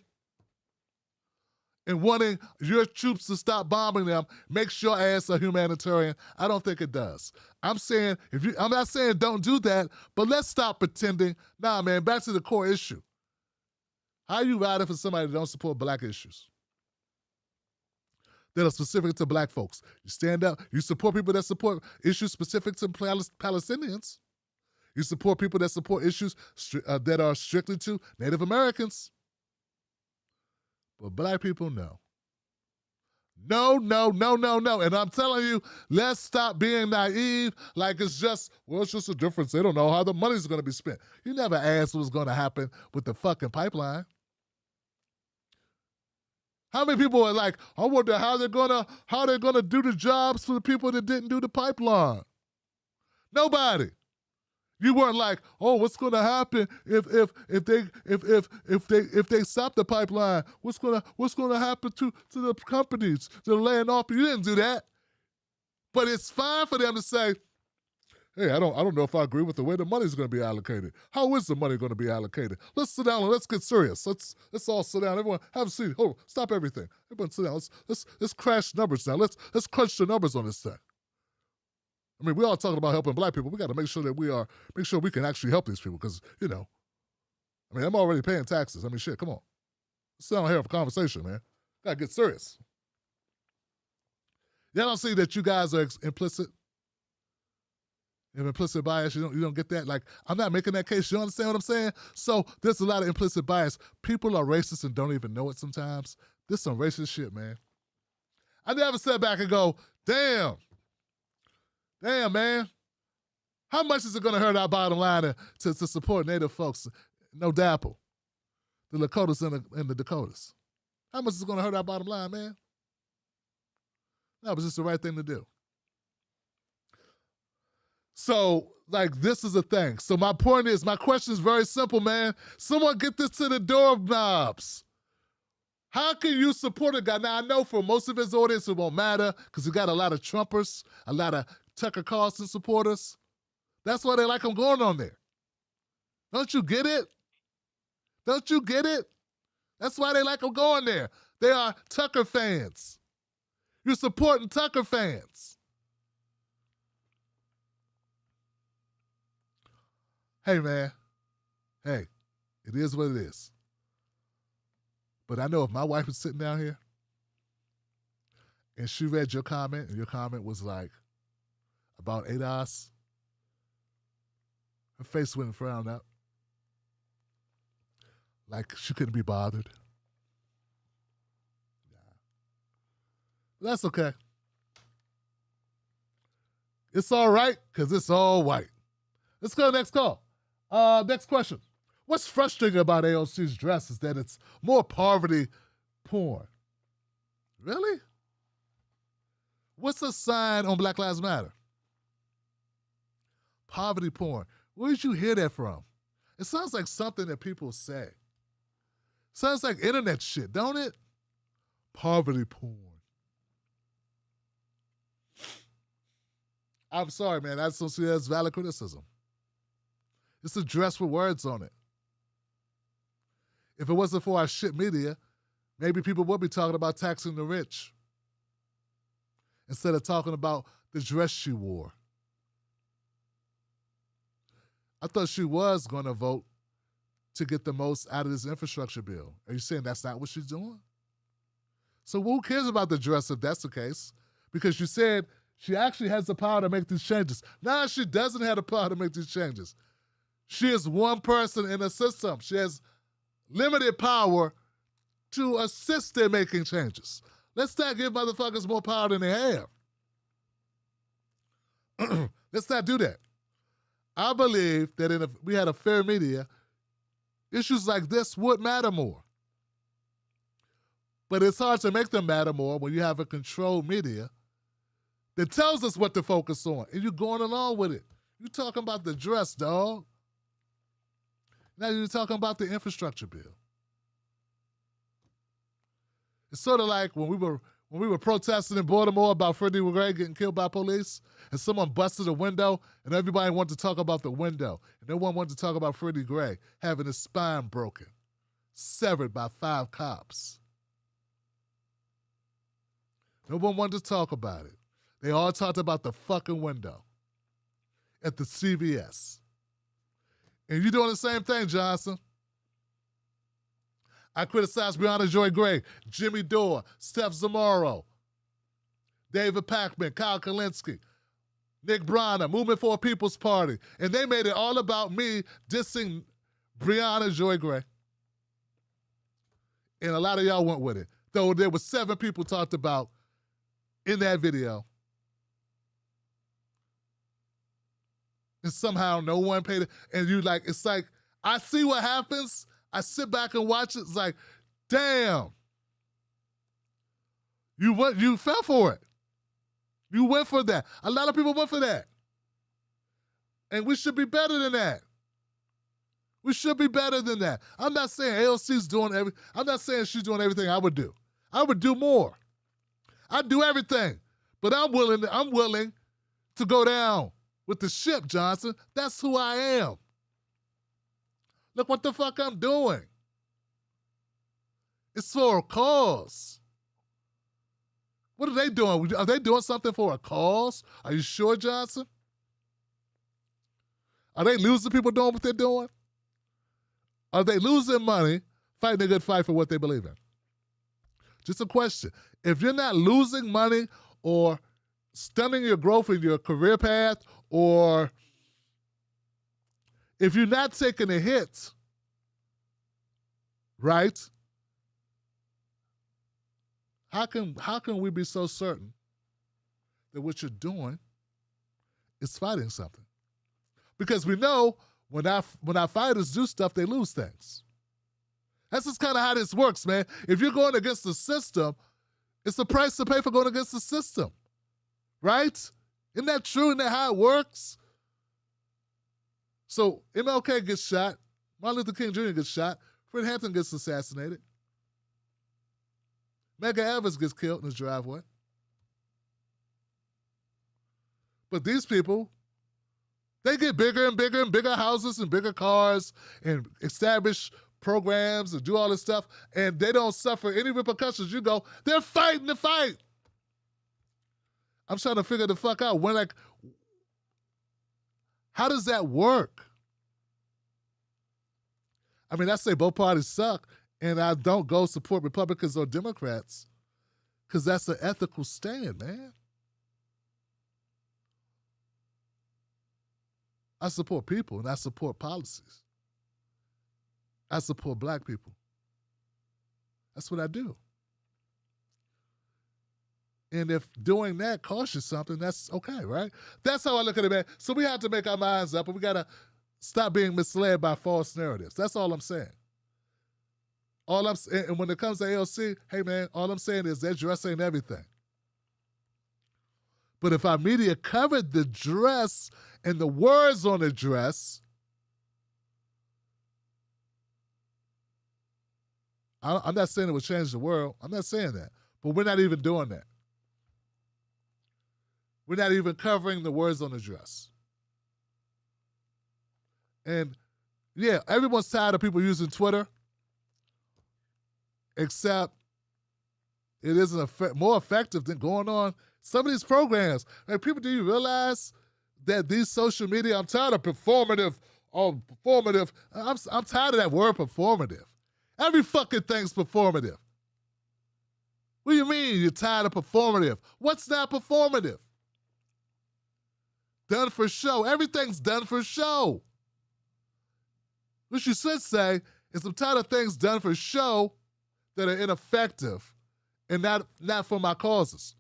and wanting your troops to stop bombing them makes your ass a humanitarian. I don't think it does. I'm not saying don't do that, but let's stop pretending. Nah, man, back to the core issue. How are you riding for somebody that don't support black issues that are specific to black folks? You stand up, you support people that support issues specific to Palestinians. You support people that support issues that are strictly to Native Americans. But black people, no. No. And I'm telling you, let's stop being naive like it's just a difference. They don't know how the money's going to be spent. You never asked what's going to happen with the fucking pipeline. How many people are like, I wonder how they're gonna do the jobs for the people that didn't do the pipeline? Nobody. You weren't like, oh, what's going to happen if they stop the pipeline? What's going to happen to the companies that are laying off? You didn't do that. But it's fine for them to say, hey, I don't know if I agree with the way the money's going to be allocated. How is the money going to be allocated? Let's sit down and let's get serious. Let's all sit down. Everyone have a seat. Hold on, stop everything. Everyone sit down. Let's crash numbers now. Let's crunch the numbers on this thing. I mean, we're all talking about helping black people. We got to make sure we can actually help these people because, I'm already paying taxes. I mean, shit, come on. Let's sit down here for a conversation, man. Got to get serious. Y'all don't see that you guys are implicit? You have implicit bias. You don't get that? Like, I'm not making that case. You understand what I'm saying? So there's a lot of implicit bias. People are racist and don't even know it sometimes. This is some racist shit, man. I never sit back and go, damn, man. How much is it going to hurt our bottom line to support Native folks? No dapple. The Lakotas and the Dakotas. How much is it going to hurt our bottom line, man? No, but it's the right thing to do. So, like, this is a thing. So my question is very simple, man. Someone get this to the doorknobs. How can you support a guy? Now, I know for most of his audience it won't matter because he got a lot of Trumpers, a lot of Tucker Carlson supporters. That's why they like him going on there. Don't you get it? Don't you get it? That's why they like him going there. They are Tucker fans. You're supporting Tucker fans. Hey, man. Hey, it is what it is. But I know if my wife was sitting down here and she read your comment and your comment was like about ADOS, her face wouldn't frown up. Like she couldn't be bothered. Nah. That's okay. It's all right because it's all white. Let's go to the next call. Next question. What's frustrating about AOC's dress is that it's more poverty porn. Really? What's the sign on Black Lives Matter? Poverty porn. Where did you hear that from? It sounds like something that people say. Sounds like internet shit, don't it? Poverty porn. I'm sorry, man. I just don't see that as valid criticism. It's a dress with words on it. If it wasn't for our shit media, maybe people would be talking about taxing the rich instead of talking about the dress she wore. I thought she was going to vote to get the most out of this infrastructure bill. Are you saying that's not what she's doing? So who cares about the dress if that's the case? Because you said she actually has the power to make these changes. Now she doesn't have the power to make these changes. She is one person in a system. She has limited power to assist in making changes. Let's not give motherfuckers more power than they have. Let's not do that. I believe that if we had a fair media, issues like this would matter more. But it's hard to make them matter more when you have a controlled media that tells us what to focus on, and you're going along with it. You're talking about the dress, dog. Now you're talking about the infrastructure bill. It's sort of like when we were protesting in Baltimore about Freddie Gray getting killed by police, and someone busted a window, and everybody wanted to talk about the window, and no one wanted to talk about Freddie Gray having his spine broken, severed by 5 cops. No one wanted to talk about it. They all talked about the fucking window at the CVS. And you're doing the same thing, Johnson. I criticized Breonna Joy Gray, Jimmy Dore, Steph Zamora, David Packman, Kyle Kalinske, Nick Bronner, Movement for a People's Party. And they made it all about me dissing Breonna Joy Gray. And a lot of y'all went with it. Though there were 7 people talked about in that video. And somehow no one paid it. And you like, it's like, I see what happens. I sit back and watch it. It's like, damn. You fell for it. You went for that. A lot of people went for that. And we should be better than that. We should be better than that. I'm not saying AOC's doing I'm not saying she's doing everything I would do. I would do more. I'd do everything. But I'm willing to go down with the ship, Johnson. That's who I am. Look what the fuck I'm doing. It's for a cause. What are they doing? Are they doing something for a cause? Are you sure, Johnson? Are they losing people doing what they're doing? Are they losing money fighting a good fight for what they believe in? Just a question. If you're not losing money or stunning your growth in your career path, or if you're not taking a hit, right? How can we be so certain that what you're doing is fighting something? Because we know when our fighters do stuff, they lose things. That's just kind of how this works, man. If you're going against the system, it's the price to pay for going against the system, right? Isn't that true? Isn't that how it works? So MLK gets shot. Martin Luther King Jr. gets shot. Fred Hampton gets assassinated. Medgar Evers gets killed in his driveway. But these people, they get bigger and bigger and bigger houses and bigger cars and establish programs and do all this stuff, and they don't suffer any repercussions. You go, they're fighting the fight. I'm trying to figure the fuck out how does that work? I mean, I say both parties suck, and I don't go support Republicans or Democrats because that's an ethical stand, man. I support people, and I support policies. I support black people. That's what I do. And if doing that costs you something, that's okay, right? That's how I look at it, man. So we have to make our minds up, and we got to stop being misled by false narratives. That's all I'm saying. And when it comes to AOC, hey, man, all I'm saying is that dress ain't everything. But if our media covered the dress and the words on the dress, I'm not saying it would change the world. I'm not saying that. But we're not even doing that. We're not even covering the words on the dress. And, yeah, everyone's tired of people using Twitter, except it isn't more effective than going on some of these programs. Like, people, do you realize that these social media, I'm tired of performative Oh, performative. I'm tired of that word performative. Every fucking thing's performative. What do you mean you're tired of performative? What's not performative? Done for show. Everything's done for show. What you should say is I'm tired of things done for show that are ineffective and not for my causes.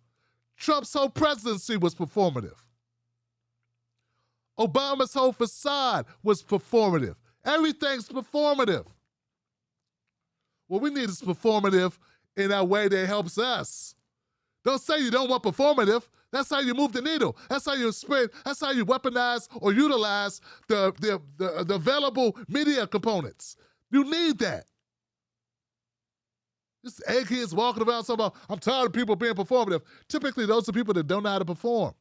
Trump's whole presidency was performative. Obama's whole facade was performative. Everything's performative. What we need is performative in a way that helps us. Don't say you don't want performative. That's how you move the needle. That's how you spread. That's how you weaponize or utilize the available media components. You need that. Just eggheads walking around talking about, I'm tired of people being performative. Typically, those are people that don't know how to perform.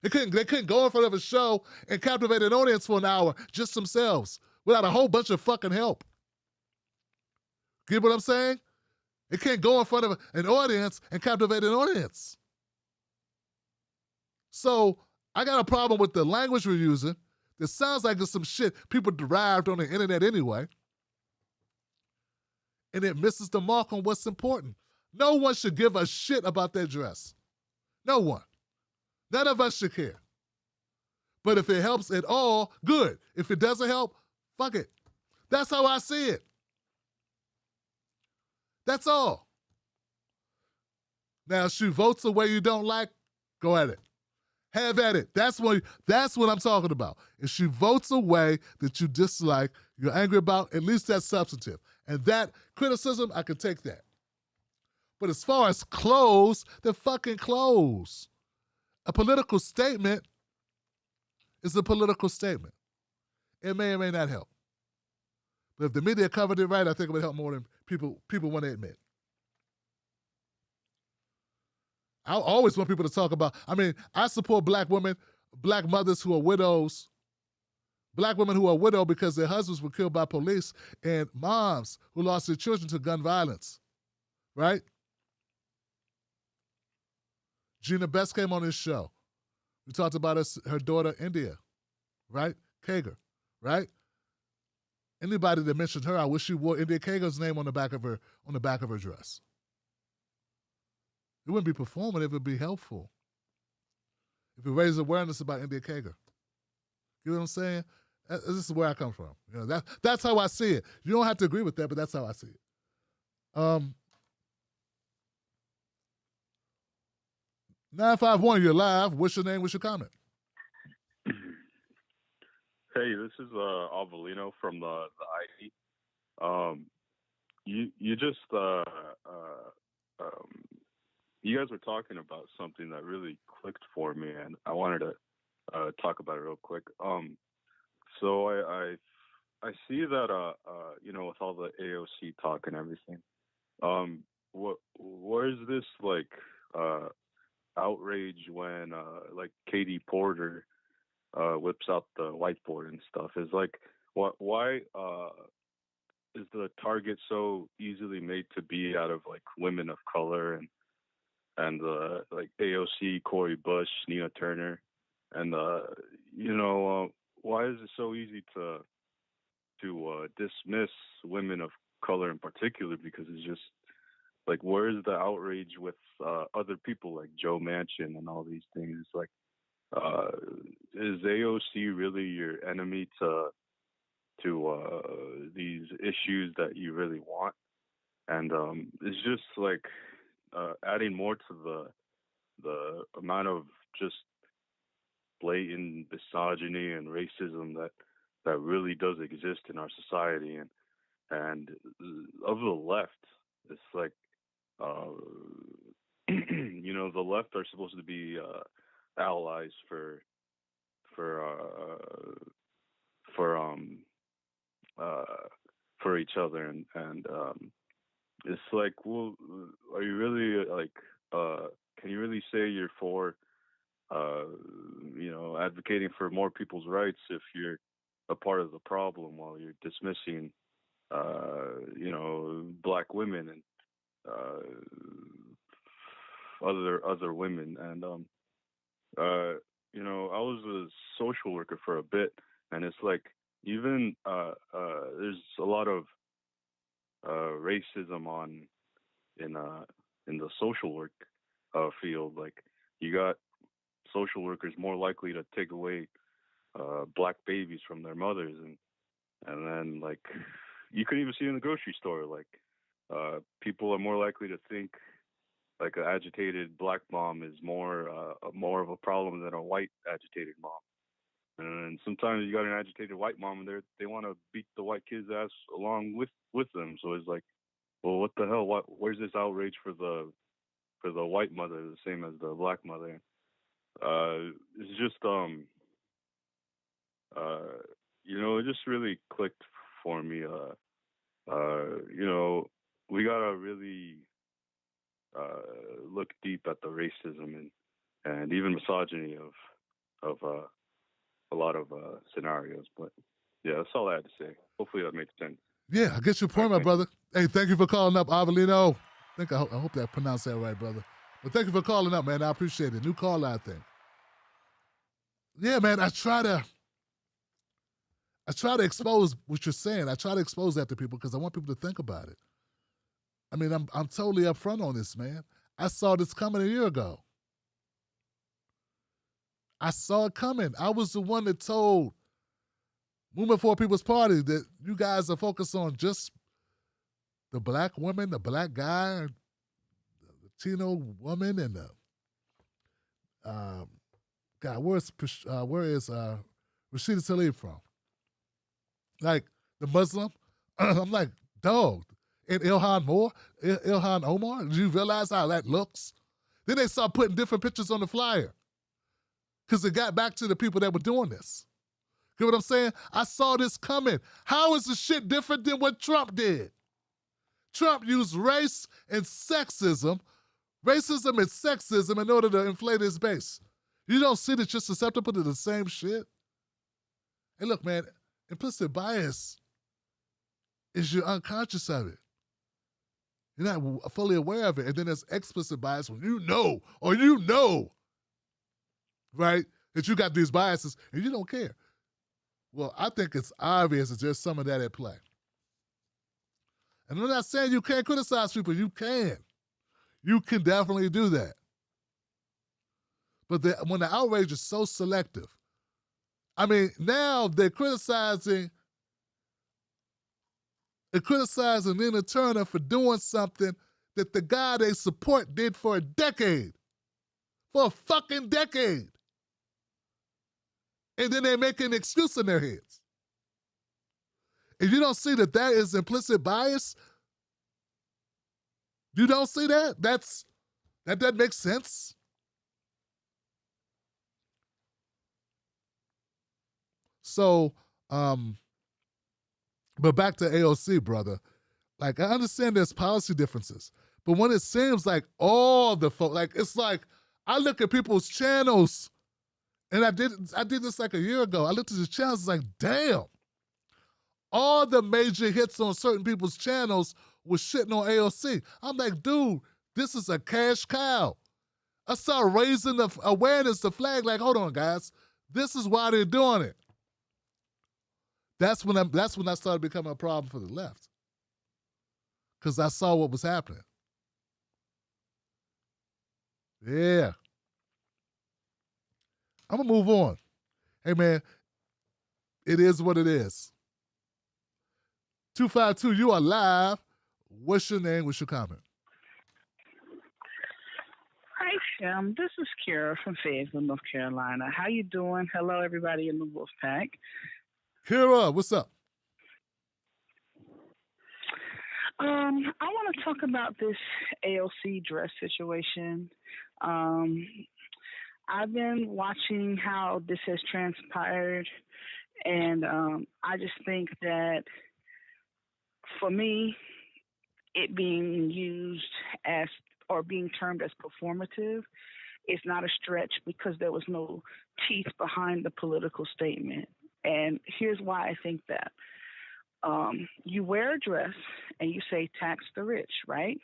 They couldn't go in front of a show and captivate an audience for an hour just themselves without a whole bunch of fucking help. Get what I'm saying? They can't go in front of an audience and captivate an audience. So I got a problem with the language we're using. That sounds like it's some shit people derived on the internet anyway. And it misses the mark on what's important. No one should give a shit about their dress. No one. None of us should care. But if it helps at all, good. If it doesn't help, fuck it. That's how I see it. That's all. Now, if she votes the way you don't like, go at it. Have at it. That's what I'm talking about. If she votes a way that you dislike, you're angry about, at least that's substantive. And that criticism, I can take that. But as far as clothes, they're fucking clothes. A political statement is a political statement. It may or may not help. But if the media covered it right, I think it would help more than people want to admit. I always want people to talk about, I support black women, black mothers who are widows, black women who are widowed because their husbands were killed by police, and moms who lost their children to gun violence, right? Gina Best came on this show. We talked about her daughter, India, right? Kager, right? Anybody that mentioned her, I wish she wore India Kager's name on the back of her dress. It wouldn't be performative, it would be helpful. If it raised awareness about India Kager. You know what I'm saying? This is where I come from. You know, that's how I see it. You don't have to agree with that, but that's how I see it. 951, you're live. What's your name? What's your comment? Hey, this is Alvalino from the ID. You just you guys were talking about something that really clicked for me, and I wanted to talk about it real quick. So I see that with all the AOC talk and everything, where's this like outrage when like Katie Porter whips out the whiteboard and stuff? Is like why is the target so easily made to be out of like women of color and like AOC, Cori Bush, Nina Turner, and why is it so easy to dismiss women of color in particular? Because it's just like, where's the outrage with other people like Joe Manchin and all these things? It's like, is AOC really your enemy to these issues that you really want? And it's just like adding more to the amount of just blatant misogyny and racism that really does exist in our society, and of the left. It's like the left are supposed to be allies for each other, and it's like, well, are you really like can you really say you're for advocating for more people's rights if you're a part of the problem while you're dismissing black women and other women? And I was a social worker for a bit, And it's like even there's a lot of racism in the social work field. Like you got social workers more likely to take away black babies from their mothers, and then like you can even see in the grocery store, like people are more likely to think like an agitated black mom is more of a problem than a white agitated mom. And sometimes you got an agitated white mom, and they want to beat the white kid's ass along with them. So it's like, well, what the hell? Where's this outrage for the white mother the same as the black mother? It's just it just really clicked for me. We gotta really look deep at the racism and even misogyny of a lot of scenarios. But yeah, that's all I had to say. Hopefully that makes sense. Yeah, I get your point, my brother. Hey, thank you for calling up, Avelino. I hope that pronounced that right, brother. But thank you for calling up, man. I appreciate it. New caller, I think. Yeah, man, I try to expose what you're saying. I try to expose that to people because I want people to think about it. I mean, I'm totally upfront on this, man. I saw this coming a year ago. I saw it coming. I was the one that told Movement for People's Party that you guys are focused on just the black woman, the black guy, the Latino woman, and the God, where is Rashida Tlaib from? Like the Muslim? I'm like, dog. And Ilhan Omar? Did you realize how that looks? Then they start putting different pictures on the flyer because it got back to the people that were doing this. Get what I'm saying? I saw this coming. How is the shit different than what Trump did? Trump used race and sexism, racism and sexism in order to inflate his base. You don't see that you're susceptible to the same shit? Hey, look, man, implicit bias is you're unconscious of it. You're not fully aware of it. And then there's explicit bias when you know, right, that you got these biases and you don't care. Well, I think it's obvious that there's some of that at play. And I'm not saying you can't criticize people. You can. You can definitely do that. But when the outrage is so selective, I mean, now they're criticizing Nina Turner for doing something that the guy they support did for a decade. For a fucking decade. And then they make an excuse in their heads. If you don't see that is implicit bias, you don't see that? That doesn't make sense. So, but back to AOC, brother. Like, I understand there's policy differences, but when it seems like all the folks, like, it's like, I look at people's channels, and I did this like a year ago. I looked at the channels, it's like, damn. All the major hits on certain people's channels was shitting on AOC. I'm like, dude, this is a cash cow. I started raising the awareness, the flag, like, hold on, guys. This is why they're doing it. That's when I started becoming a problem for the left. Because I saw what was happening. Yeah. I'm going to move on. Hey, man, it is what it is. 252, you are live. What's your name? What's your comment? Hi, Tim. This is Kara from Fayetteville, North Carolina. How you doing? Hello, everybody in the Wolf Pack. Kara, what's up? I want to talk about this AOC dress situation. I've been watching how this has transpired, and I just think that for me, it being used as or being termed as performative is not a stretch because there was no teeth behind the political statement. And here's why I think that. You wear a dress and you say tax the rich, right?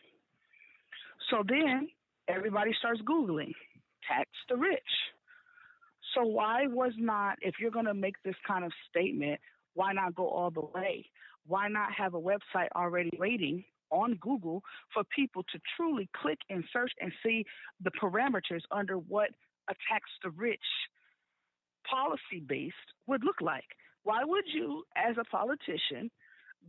So then everybody starts Googling tax the rich. So why was not, if you're going to make this kind of statement, why not go all the way? Why not have a website already waiting on Google for people to truly click and search and see the parameters under what a tax the rich policy based would look like? Why would you, as a politician,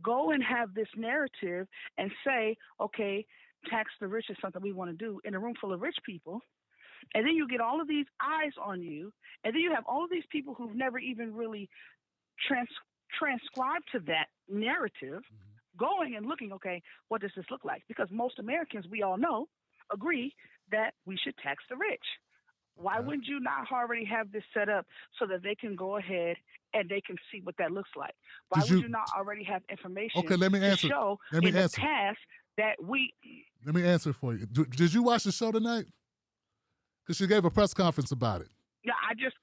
go and have this narrative and say, okay, tax the rich is something we want to do in a room full of rich people, and then you get all of these eyes on you, and then you have all of these people who've never even really transcribed to that narrative, going and looking, okay, what does this look like? Because most Americans, we all know, agree that we should tax the rich. Why wouldn't you not already have this set up so that they can go ahead and they can see what that looks like? Why would you not already have information to show in the past that we... Let me answer for you. Did you watch the show tonight? Because she gave a press conference about it. Yeah, I just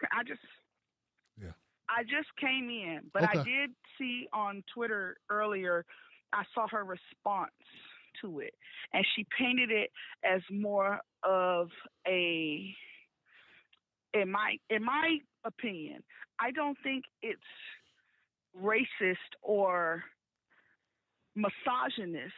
came in, but I did see on Twitter earlier, I saw her response to it, and she painted it as more of a... In my opinion, I don't think it's racist or misogynist,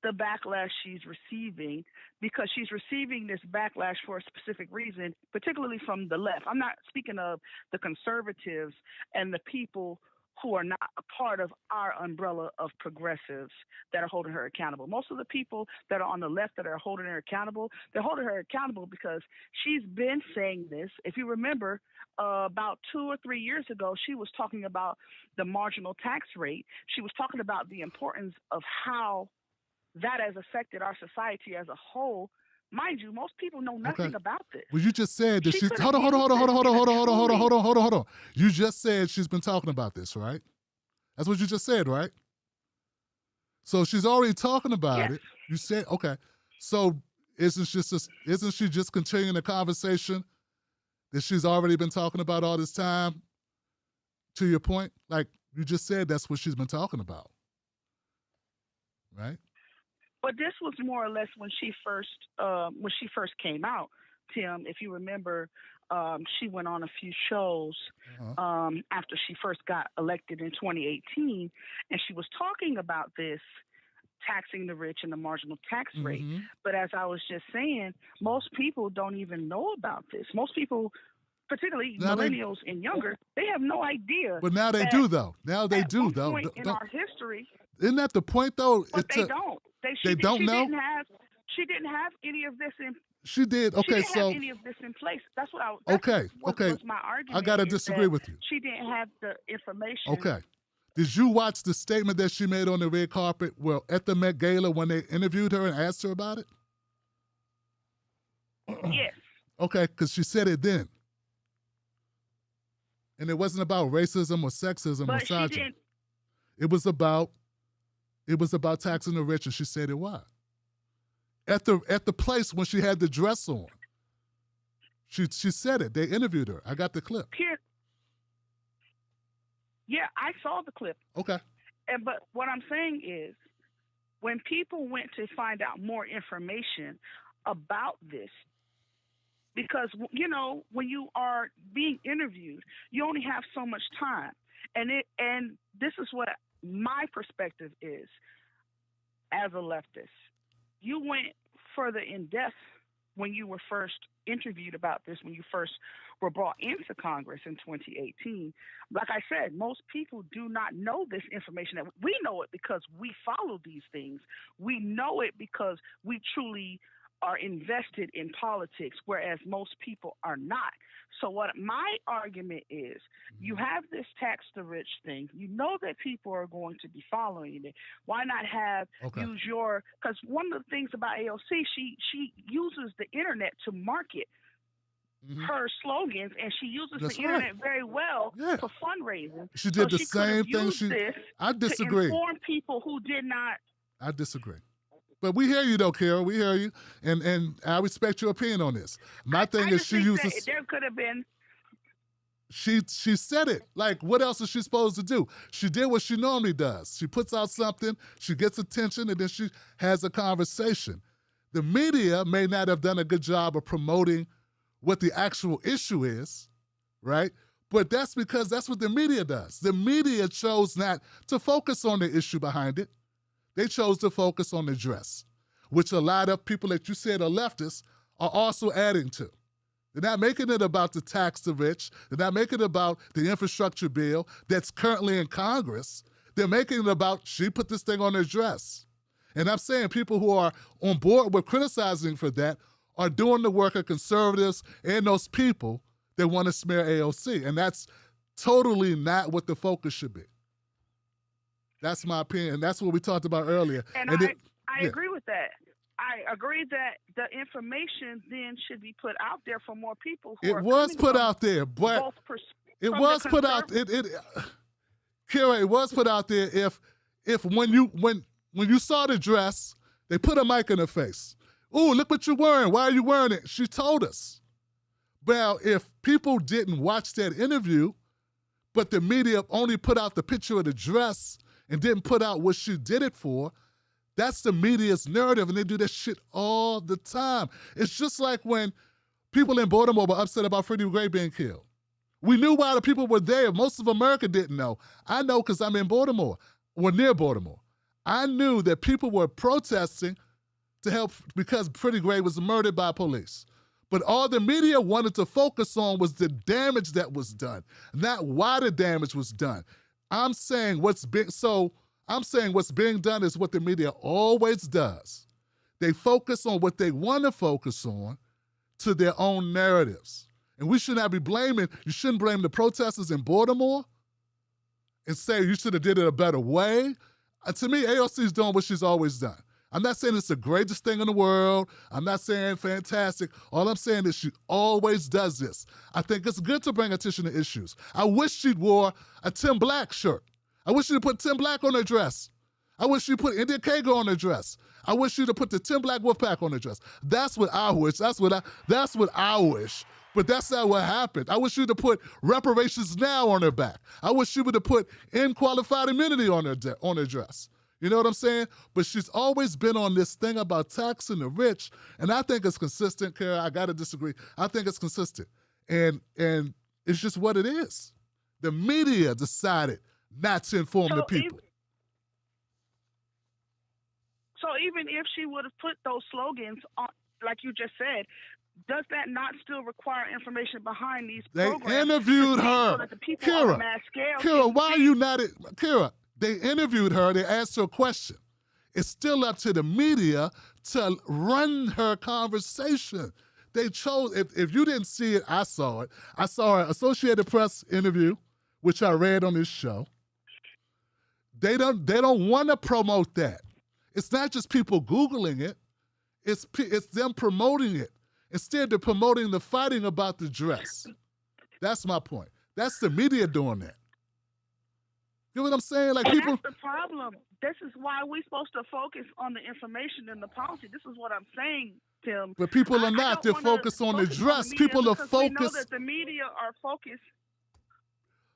the backlash she's receiving, because she's receiving this backlash for a specific reason, particularly from the left. I'm not speaking of the conservatives and the people who are not a part of our umbrella of progressives that are holding her accountable. Most of the people that are on the left that are holding her accountable, they're holding her accountable because she's been saying this. If you remember, about 2 or 3 years ago, she was talking about the marginal tax rate. She was talking about the importance of how that has affected our society as a whole. Mind you, most people know nothing about this. Well, you just said that she's... Hold on. You just said she's been talking about this, right? That's what you just said, right? So she's already talking about it. You said, okay. So isn't she just continuing the conversation that she's already been talking about all this time? To your point, like you just said, that's what she's been talking about, right? But this was more or less when she first came out, Tim. If you remember, she went on a few shows after she first got elected in 2018, and she was talking about this taxing the rich and the marginal tax rate. But as I was just saying, most people don't even know about this. Most people, particularly millennials and younger, they have no idea. But now they do, though. Now they do, though. In our history. Isn't that the point, though? But they don't. They don't know? She didn't have any of this in. She did. Okay, she didn't have any of this in place. That's what I. Okay. Was my argument. I gotta disagree with you. She didn't have the information. Okay. Did you watch the statement that she made on the red carpet? Well, at the Met Gala when they interviewed her and asked her about it. Yes. Okay, because she said it then, and it wasn't about racism or sexism or misogyny. It was about taxing the rich, and she said it was. At the place when she had the dress on, she said it. They interviewed her. I got the clip. Yeah, I saw the clip. Okay. But what I'm saying is, when people went to find out more information about this, because, you know, when you are being interviewed, you only have so much time. And this is what my perspective is as a leftist. You went further in depth when you were first interviewed about this, when you first were brought into Congress in 2018. Like I said, most people do not know this information. We know it because we follow these things. We know it because we truly are invested in politics, whereas most people are not. So what my argument is, you have this tax the rich thing. You know that people are going to be following it. Why not use your, because one of the things about AOC, she uses the internet to market her slogans, and she uses the internet very well for fundraising. She did the same thing. I disagree. To inform people who did not. I disagree. But we hear you, though, Carol. We hear you, and I respect your opinion on this. My thing is, she uses. There could have been. She said it. Like, what else is she supposed to do? She did what she normally does. She puts out something, she gets attention, and then she has a conversation. The media may not have done a good job of promoting what the actual issue is, right? But that's because that's what the media does. The media chose not to focus on the issue behind it. They chose to focus on the dress, which a lot of people that you said are leftists are also adding to. They're not making it about the tax the rich. They're not making it about the infrastructure bill that's currently in Congress. They're making it about she put this thing on her dress. And I'm saying people who are on board with criticizing for that are doing the work of conservatives and those people that want to smear AOC. And that's totally not what the focus should be. That's my opinion. And that's what we talked about earlier. And I agree with that. I agree that the information then should be put out there for more people. It was put out there, but it was put out. Kira, it was put out there. If when you saw the dress, they put a mic in her face. Ooh, look what you're wearing. Why are you wearing it? She told us. Well, if people didn't watch that interview, but the media only put out the picture of the dress and didn't put out what she did it for, that's the media's narrative, and they do that shit all the time. It's just like when people in Baltimore were upset about Freddie Gray being killed. We knew why the people were there. Most of America didn't know. I know because I'm in Baltimore, or near Baltimore. I knew that people were protesting to help because Freddie Gray was murdered by police. But all the media wanted to focus on was the damage that was done, not why the damage was done. I'm saying what's being done is what the media always does. They focus on what they want to focus on to their own narratives. And we should not be you shouldn't blame the protesters in Baltimore and say you should have did it a better way. To me, AOC is doing what she's always done. I'm not saying it's the greatest thing in the world. I'm not saying fantastic. All I'm saying is she always does this. I think it's good to bring attention to issues. I wish she'd wore a Tim Black shirt. I wish she'd put Tim Black on her dress. I wish she'd put India Kager on her dress. I wish she'd have put the Tim Black Wolfpack on her dress. That's what I wish. That's what I wish. But that's not what happened. I wish she'd have put reparations now on her back. I wish she would have put qualified immunity on her dress. You know what I'm saying? But she's always been on this thing about taxing the rich, and I think it's consistent, Kara. I got to disagree. I think it's consistent. And it's just what it is. The media decided not to inform the people. So even if she would have put those slogans on, like you just said, does that not still require information behind these programs? They interviewed her. So that the people on a mass scale Kira, why are you not... Kira, they interviewed her. They asked her a question. It's still up to the media to run her conversation. They chose... If you didn't see it, I saw it. I saw her Associated Press interview, which I read on this show. They don't want to promote that. It's not just people Googling it. It's them promoting it. Instead, they're promoting the fighting about the dress. That's my point. That's the media doing that. You know what I'm saying? Like people. That's the problem. This is why we're supposed to focus on the information and the policy. This is what I'm saying, Tim. But people are not. They're focused on the dress. People are focused. We know that the media are focused.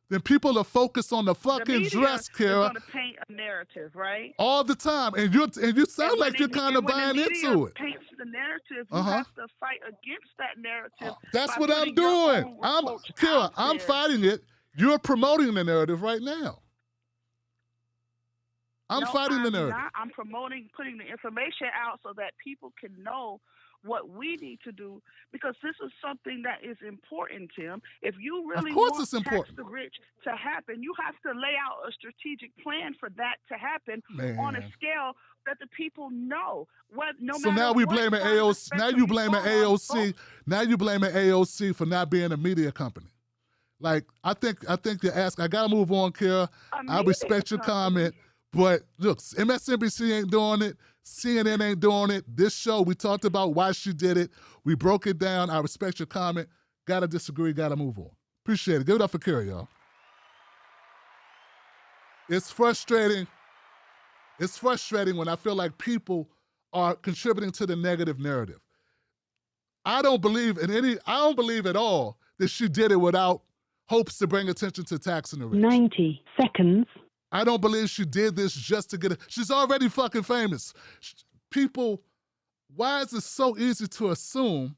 Then people are focused on the fucking dress, Kara. Going to paint a narrative, right? All the time, and you sound like you're kind of buying into it. Paints the narrative. You have to fight against that narrative. That's what I'm doing. Kara, I'm fighting it. You're promoting the narrative right now. I'm fighting the narrative. I'm promoting putting the information out so that people can know what we need to do, because this is something that is important, Tim. If you really want tax the rich to happen, you have to lay out a strategic plan for that to happen on a scale that the people know. So now we blaming AOC. Now you blaming AOC. Now you blaming AOC for not being a media company. Like I think you ask. I gotta move on, Kara. I respect your comment, but look, MSNBC ain't doing it. CNN ain't doing it. This show, we talked about why she did it. We broke it down. I respect your comment. Gotta disagree, gotta move on. Appreciate it. Give it up for Kara, y'all. It's frustrating. It's frustrating when I feel like people are contributing to the negative narrative. I don't believe at all that she did it without hopes to bring attention to taxing the rich. 90 seconds. I don't believe she did this just to get it. She's already fucking famous. People, why is it so easy to assume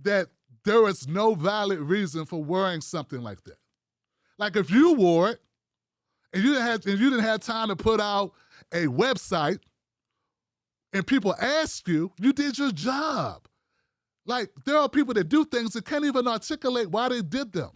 that there is no valid reason for wearing something like that. Like if you wore it and you didn't have time to put out a website and people ask you, you did your job. Like there are people that do things that can't even articulate why they did them.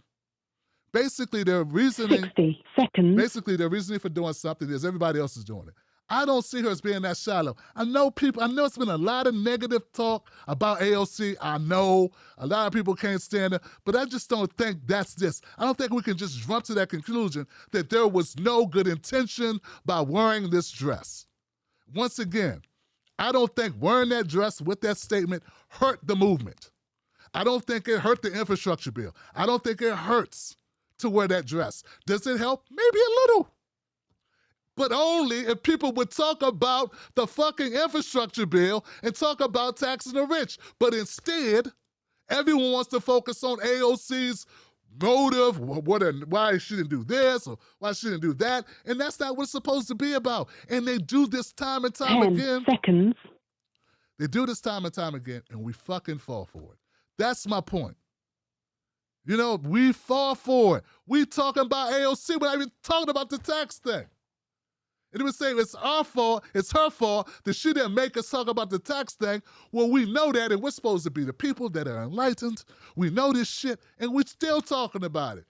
Basically, their reasoning 60 seconds. Basically, their reasoning for doing something is everybody else is doing it. I don't see her as being that shallow. I know it's been a lot of negative talk about AOC. I know a lot of people can't stand her, but I just don't think that's this. I don't think we can just jump to that conclusion that there was no good intention by wearing this dress. Once again, I don't think wearing that dress with that statement hurt the movement. I don't think it hurt the infrastructure bill. I don't think it hurts to wear that dress. Does it help? Maybe a little. But only if people would talk about the fucking infrastructure bill and talk about taxing the rich. But instead, everyone wants to focus on AOC's motive, why she didn't do this or why she didn't do that. And that's not what it's supposed to be about. And they do this time and time 10 again. seconds. They do this time and time again, and we fucking fall for it. That's my point. You know, we fall for it. We talking about AOC, we're not even talking about the tax thing. And it would say it's our fault, it's her fault that she didn't make us talk about the tax thing. Well, we know that, and we're supposed to be the people that are enlightened. We know this shit, and we're still talking about it.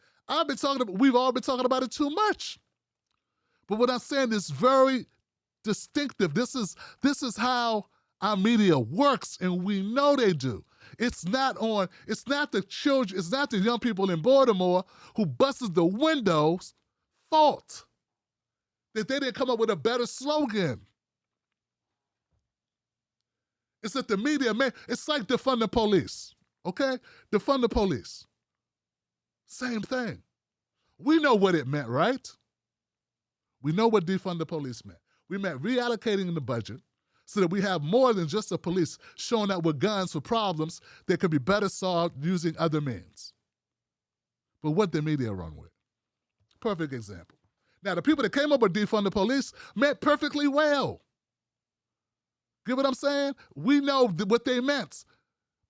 We've all been talking about it too much. But what I'm saying is very distinctive. This is how our media works, and we know they do. It's not the children, it's not the young people in Baltimore who busted the windows' fault that they didn't come up with a better slogan. It's that the media, man, it's like defund the police, okay? Defund the police. Same thing. We know what it meant, right? We know what defund the police meant. We meant reallocating the budget so that we have more than just the police showing up with guns for problems that could be better solved using other means. But what the media run with? Perfect example. Now, the people that came up with defund the police meant perfectly well. Get what I'm saying? We know what they meant.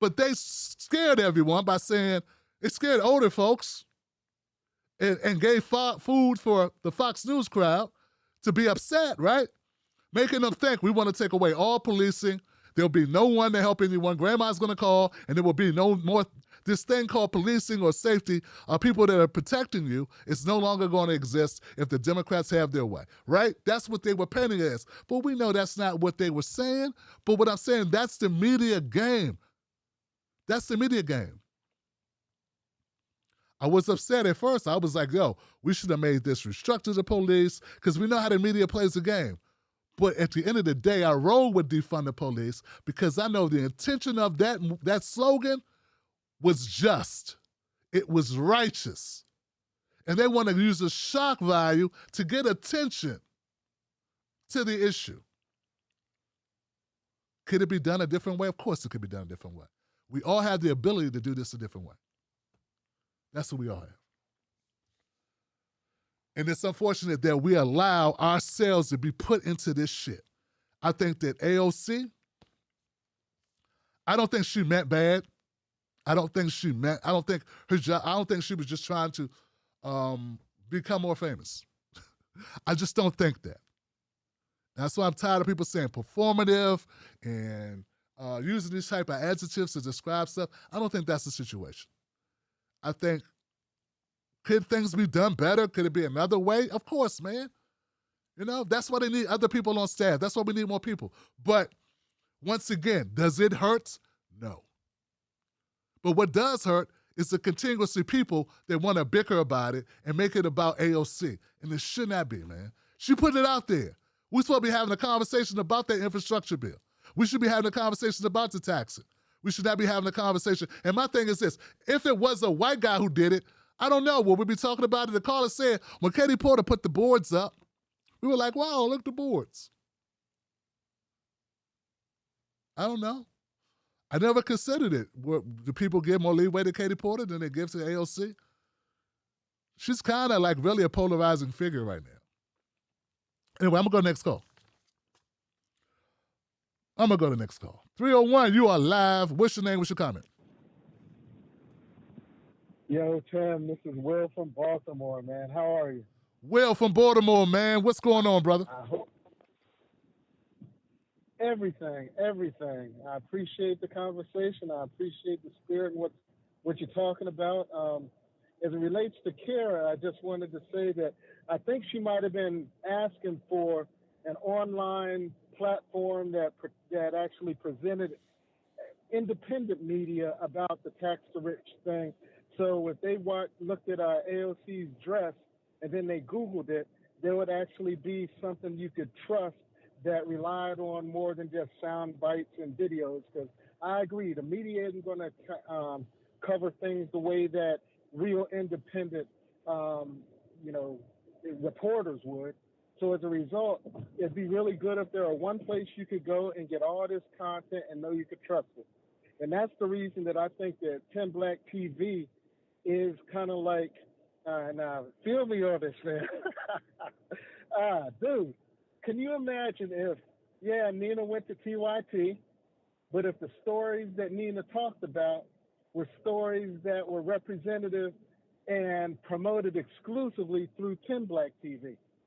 But they scared everyone by saying, it scared older folks and gave food for the Fox News crowd to be upset, right? Making them think we want to take away all policing. There'll be no one to help anyone. Grandma's going to call, and there will be no more. This thing called policing or safety, people that are protecting you, is no longer going to exist if the Democrats have their way, right? That's what they were painting as. But we know that's not what they were saying. But what I'm saying, that's the media game. That's the media game. I was upset at first. I was like, yo, we should have made this restructure the police because we know how the media plays the game. But at the end of the day, I roll with defund the police because I know the intention of that slogan was just. It was righteous. And they want to use the shock value to get attention to the issue. Could it be done a different way? Of course it could be done a different way. We all have the ability to do this a different way. That's what we all have. And it's unfortunate that we allow ourselves to be put into this shit. I think that AOC, I don't think she meant bad. I don't think she was just trying to become more famous. I just don't think that. That's why I'm tired of people saying performative and using these type of adjectives to describe stuff. I don't think that's the situation. I think, could things be done better? Could it be another way? Of course, man. You know, that's why they need other people on staff. That's why we need more people. But once again, does it hurt? No. But what does hurt is the continuously people that want to bicker about it and make it about AOC. And it should not be, man. She put it out there. We're supposed to be having a conversation about that infrastructure bill. We should be having a conversation about the taxing. We should not be having a conversation. And my thing is this, if it was a white guy who did it, I don't know, will we be talking about it? The caller said, when Katie Porter put the boards up, we were like, wow, look at the boards. I don't know. I never considered it. Do people give more leeway to Katie Porter than they give to AOC? She's kind of like really a polarizing figure right now. Anyway, I'm going to go next call. 301, you are live. What's your name? What's your comment? Yo, Tim, this is Will from Baltimore, man. How are you? Will from Baltimore, man. What's going on, brother? I hope everything. I appreciate the conversation. I appreciate the spirit and what you're talking about. As it relates to Kara, I just wanted to say that I think she might have been asking for an online platform that actually presented independent media about the tax the rich thing. So if they looked at AOC's dress and then they Googled it, there would actually be something you could trust that relied on more than just sound bites and videos. Because I agree, the media isn't going to cover things the way that real independent, reporters would. So as a result, it'd be really good if there were one place you could go and get all this content and know you could trust it. And that's the reason that I think that 10 Black TV is kind of like, now feel me on this, man. Dude, can you imagine if, Nina went to TYT, but if the stories that Nina talked about were stories that were representative and promoted exclusively through 10 Black TV?